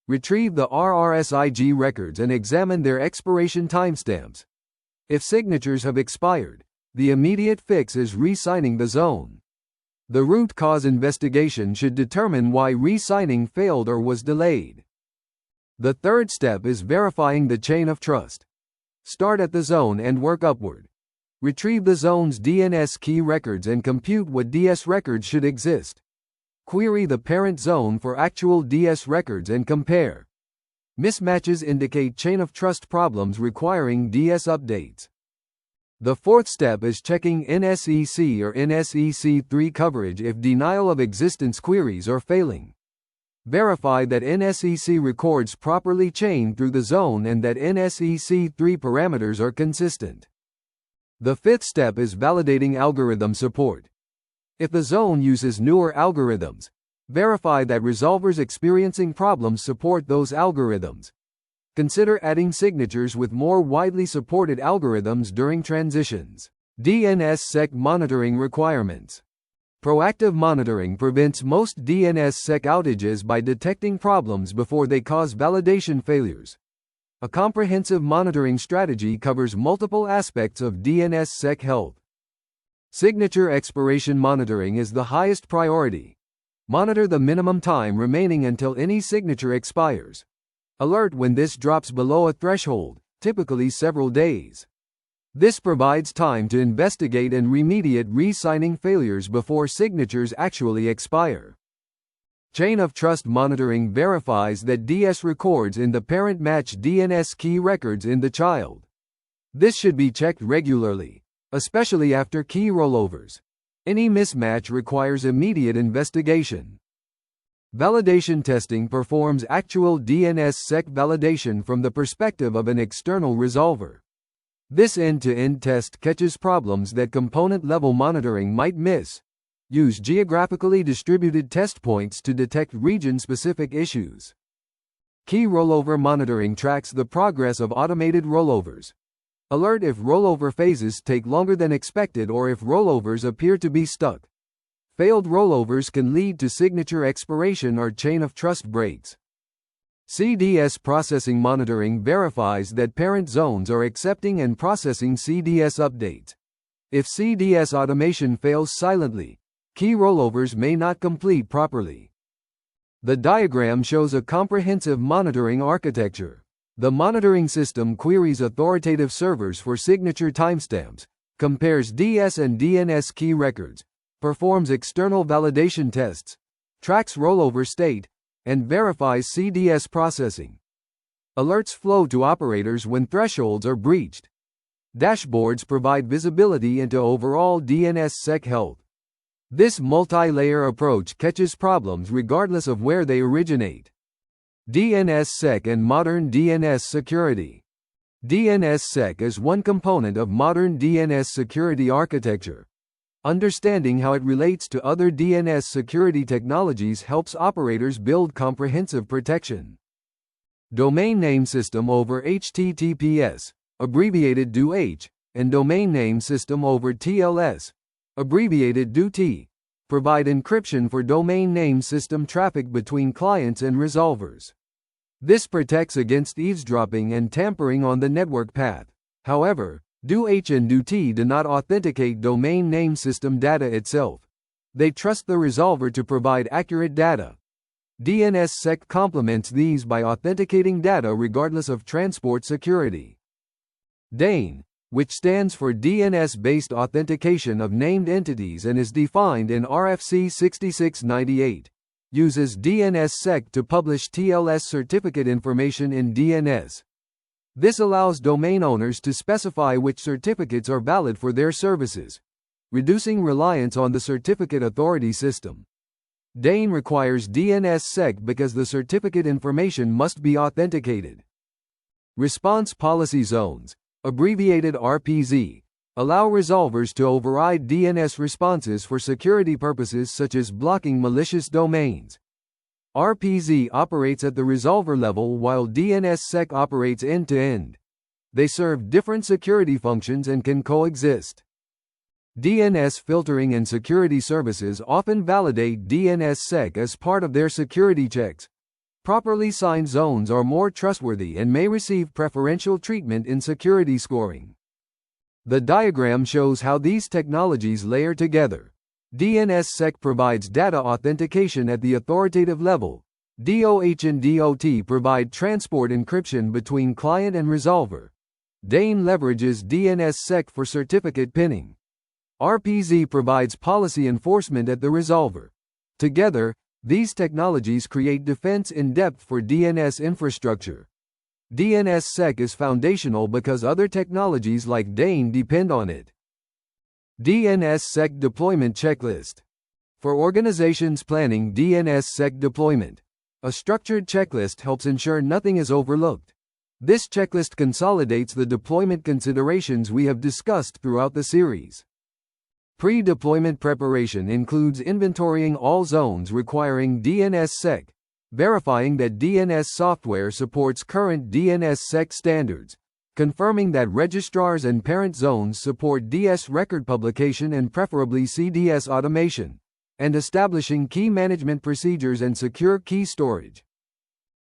Retrieve the RRSIG records and examine their expiration timestamps. If signatures have expired, the immediate fix is re-signing the zone. The root cause investigation should determine why re-signing failed or was delayed. The third step is verifying the chain of trust. Start at the zone and work upward. Retrieve the zone's DNS key records and compute what DS records should exist. Query the parent zone for actual DS records and compare. Mismatches indicate chain of trust problems requiring DS updates. The fourth step is checking NSEC or NSEC3 coverage if denial of existence queries are failing. Verify that NSEC records properly chained through the zone and that NSEC3 parameters are consistent. The fifth step is validating algorithm support. If the zone uses newer algorithms, verify that resolvers experiencing problems support those algorithms. Consider adding signatures with more widely supported algorithms during transitions. DNSSEC monitoring requirements. Proactive monitoring prevents most DNSSEC outages by detecting problems before they cause validation failures. A comprehensive monitoring strategy covers multiple aspects of DNSSEC health. Signature expiration monitoring is the highest priority. Monitor the minimum time remaining until any signature expires. Alert when this drops below a threshold, typically several days. This provides time to investigate and remediate re-signing failures before signatures actually expire. Chain of trust monitoring verifies that DS records in the parent match DNSKEY records in the child. This should be checked regularly, especially after key rollovers. Any mismatch requires immediate investigation. Validation testing performs actual DNSSEC validation from the perspective of an external resolver. This end-to-end test catches problems that component-level monitoring might miss. Use geographically distributed test points to detect region-specific issues. Key rollover monitoring tracks the progress of automated rollovers. Alert if rollover phases take longer than expected or if rollovers appear to be stuck. Failed rollovers can lead to signature expiration or chain of trust breaks. CDS processing monitoring verifies that parent zones are accepting and processing CDS updates. If CDS automation fails silently, key rollovers may not complete properly. The diagram shows a comprehensive monitoring architecture. The monitoring system queries authoritative servers for signature timestamps, compares DS and DNSKEY records, performs external validation tests, tracks rollover state, and verifies CDS processing. Alerts flow to operators when thresholds are breached. Dashboards provide visibility into overall DNSSEC health. This multi-layer approach catches problems regardless of where they originate. DNSSEC and modern DNS security. DNSSEC is one component of modern DNS security architecture. Understanding how it relates to other DNS security technologies helps operators build comprehensive protection. Domain Name System over HTTPS, abbreviated DOH, and Domain Name System over TLS, abbreviated DOT, provide encryption for domain name system traffic between clients and resolvers. This protects against eavesdropping and tampering on the network path. However, DOH and DOT do not authenticate domain name system data itself. They trust the resolver to provide accurate data. DNSSEC complements these by authenticating data regardless of transport security. DANE, which stands for DNS-based authentication of named entities and is defined in RFC 6698, uses DNSSEC to publish TLS certificate information in DNS. This allows domain owners to specify which certificates are valid for their services, reducing reliance on the certificate authority system. DANE requires DNSSEC because the certificate information must be authenticated. Response Policy Zones, abbreviated RPZ, allow resolvers to override DNS responses for security purposes such as blocking malicious domains. RPZ operates at the resolver level while DNSSEC operates end-to-end. They serve different security functions and can coexist. DNS filtering and security services often validate DNSSEC as part of their security checks. Properly signed zones are more trustworthy and may receive preferential treatment in security scoring. The diagram shows how these technologies layer together. DNSSEC provides data authentication at the authoritative level. DOH and DOT provide transport encryption between client and resolver. DANE leverages DNSSEC for certificate pinning. RPZ provides policy enforcement at the resolver. Together, These technologies create defense in depth for DNS infrastructure. DNSSEC is foundational because other technologies like DANE depend on it. DNSSEC Deployment Checklist. For organizations planning DNSSEC deployment, a structured checklist helps ensure nothing is overlooked. This checklist consolidates the deployment considerations we have discussed throughout the series. Pre-deployment preparation includes inventorying all zones requiring DNSSEC, verifying that DNS software supports current DNSSEC standards, confirming that registrars and parent zones support DS record publication and preferably CDS automation, and establishing key management procedures and secure key storage.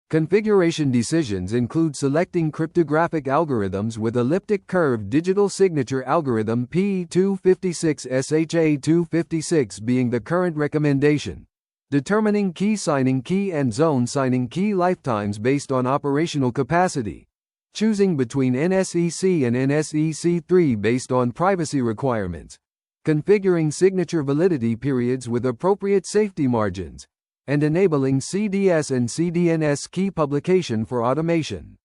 Configuration decisions include selecting cryptographic algorithms with elliptic curve digital signature algorithm P256 being the current recommendation. Determining key signing key and zone signing key lifetimes based on operational capacity. Choosing between NSEC and NSEC3 based on privacy requirements. Configuring signature validity periods with appropriate safety margins. And enabling CDS and CDNSKEY publication for automation.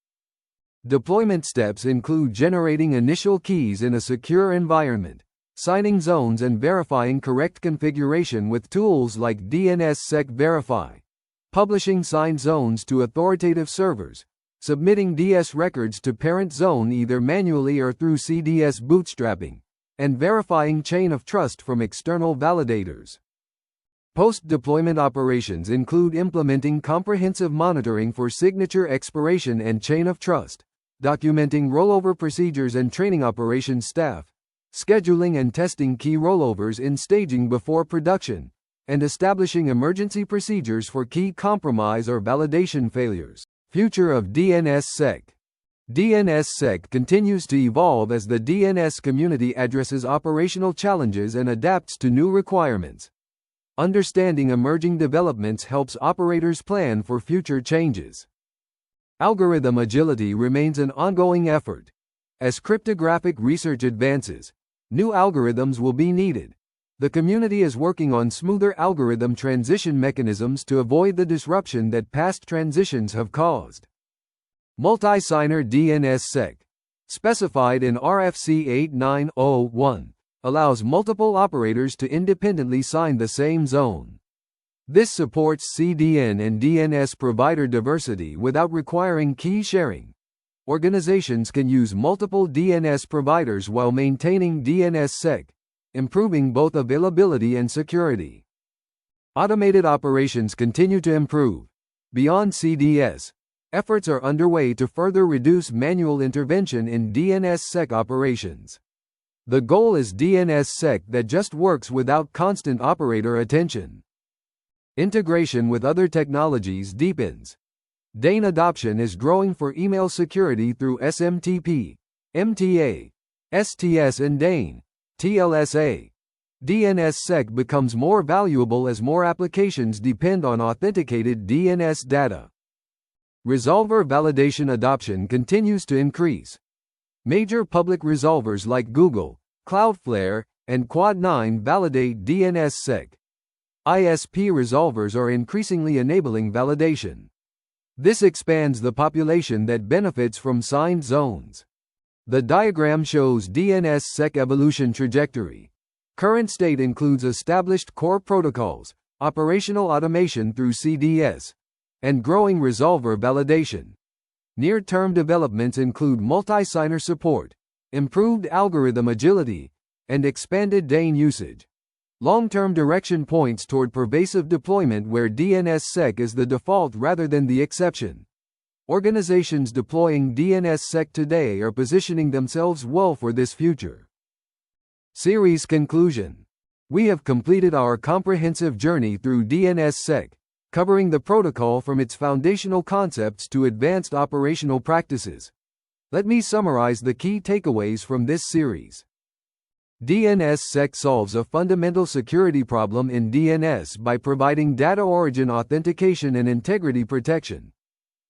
Deployment steps include generating initial keys in a secure environment, signing zones and verifying correct configuration with tools like DNSSEC Verify, publishing signed zones to authoritative servers, submitting DS records to parent zone either manually or through CDS bootstrapping, and verifying chain of trust from external validators. Post-deployment operations include implementing comprehensive monitoring for signature expiration and chain of trust, documenting rollover procedures and training operations staff, scheduling and testing key rollovers in staging before production, and establishing emergency procedures for key compromise or validation failures. Future of DNSSEC. DNSSEC continues to evolve as the DNS community addresses operational challenges and adapts to new requirements. Understanding emerging developments helps operators plan for future changes. Algorithm agility remains an ongoing effort. As cryptographic research advances, new algorithms will be needed. The community is working on smoother algorithm transition mechanisms to avoid the disruption that past transitions have caused. Multi-signer DNSSEC, specified in RFC 8901, allows multiple operators to independently sign the same zone. This supports CDN and DNS provider diversity without requiring key sharing. Organizations can use multiple DNS providers while maintaining DNSSEC, improving both availability and security. Automated operations continue to improve. Beyond CDS, efforts are underway to further reduce manual intervention in DNSSEC operations. The goal is DNSSEC that just works without constant operator attention. Integration with other technologies deepens. DANE adoption is growing for email security through SMTP, MTA, STS and DANE, TLSA. DNSSEC becomes more valuable as more applications depend on authenticated DNS data. Resolver validation adoption continues to increase. Major public resolvers like Google, Cloudflare, and Quad9 validate DNSSEC. ISP resolvers are increasingly enabling validation. This expands the population that benefits from signed zones. The diagram shows DNSSEC evolution trajectory. Current state includes established core protocols, operational automation through CDS, and growing resolver validation. Near-term developments include multi-signer support, improved algorithm agility, and expanded DANE usage. Long-term direction points toward pervasive deployment where DNSSEC is the default rather than the exception. Organizations deploying DNSSEC today are positioning themselves well for this future. Series conclusion. We have completed our comprehensive journey through DNSSEC, covering the protocol from its foundational concepts to advanced operational practices. Let me summarize the key takeaways from this series. DNSSEC solves a fundamental security problem in DNS by providing data origin authentication and integrity protection.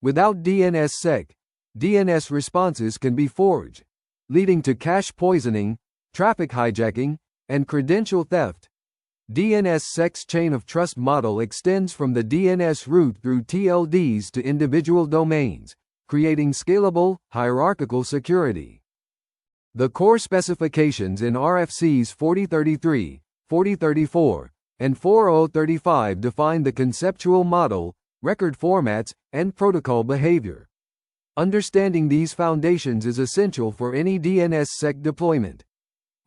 Without DNSSEC, DNS responses can be forged, leading to cache poisoning, traffic hijacking, and credential theft. DNSSEC's chain of trust model extends from the DNS root through TLDs to individual domains, creating scalable, hierarchical security. The core specifications in RFCs 4033, 4034, and 4035 define the conceptual model, record formats, and protocol behavior. Understanding these foundations is essential for any DNSSEC deployment.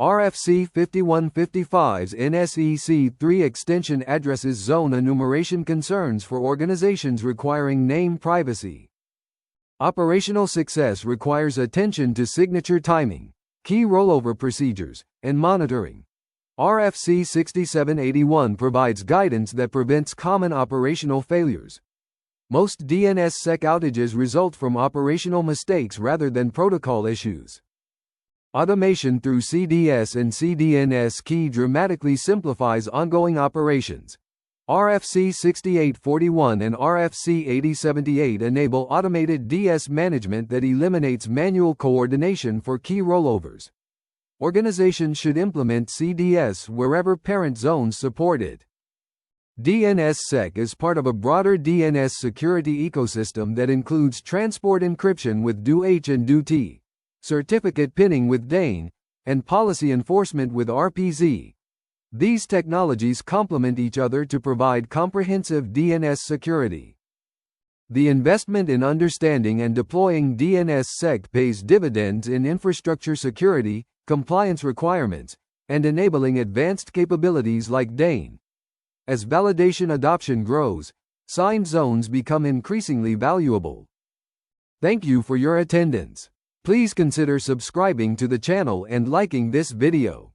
RFC 5155's NSEC 3 extension addresses zone enumeration concerns for organizations requiring name privacy. Operational success requires attention to signature timing, key rollover procedures, and monitoring. RFC 6781 provides guidance that prevents common operational failures. Most DNSSEC outages result from operational mistakes rather than protocol issues. Automation through CDS and CDNSKEY dramatically simplifies ongoing operations. RFC 6841 and RFC 8078 enable automated DS management that eliminates manual coordination for key rollovers. Organizations should implement CDS wherever parent zones support it. DNSSEC is part of a broader DNS security ecosystem that includes transport encryption with DoH and DoT, certificate pinning with DANE, and policy enforcement with RPZ. These technologies complement each other to provide comprehensive DNS security. The investment in understanding and deploying DNSSEC pays dividends in infrastructure security, compliance requirements, and enabling advanced capabilities like DANE. As validation adoption grows, signed zones become increasingly valuable. Thank you for your attendance. Please consider subscribing to the channel and liking this video.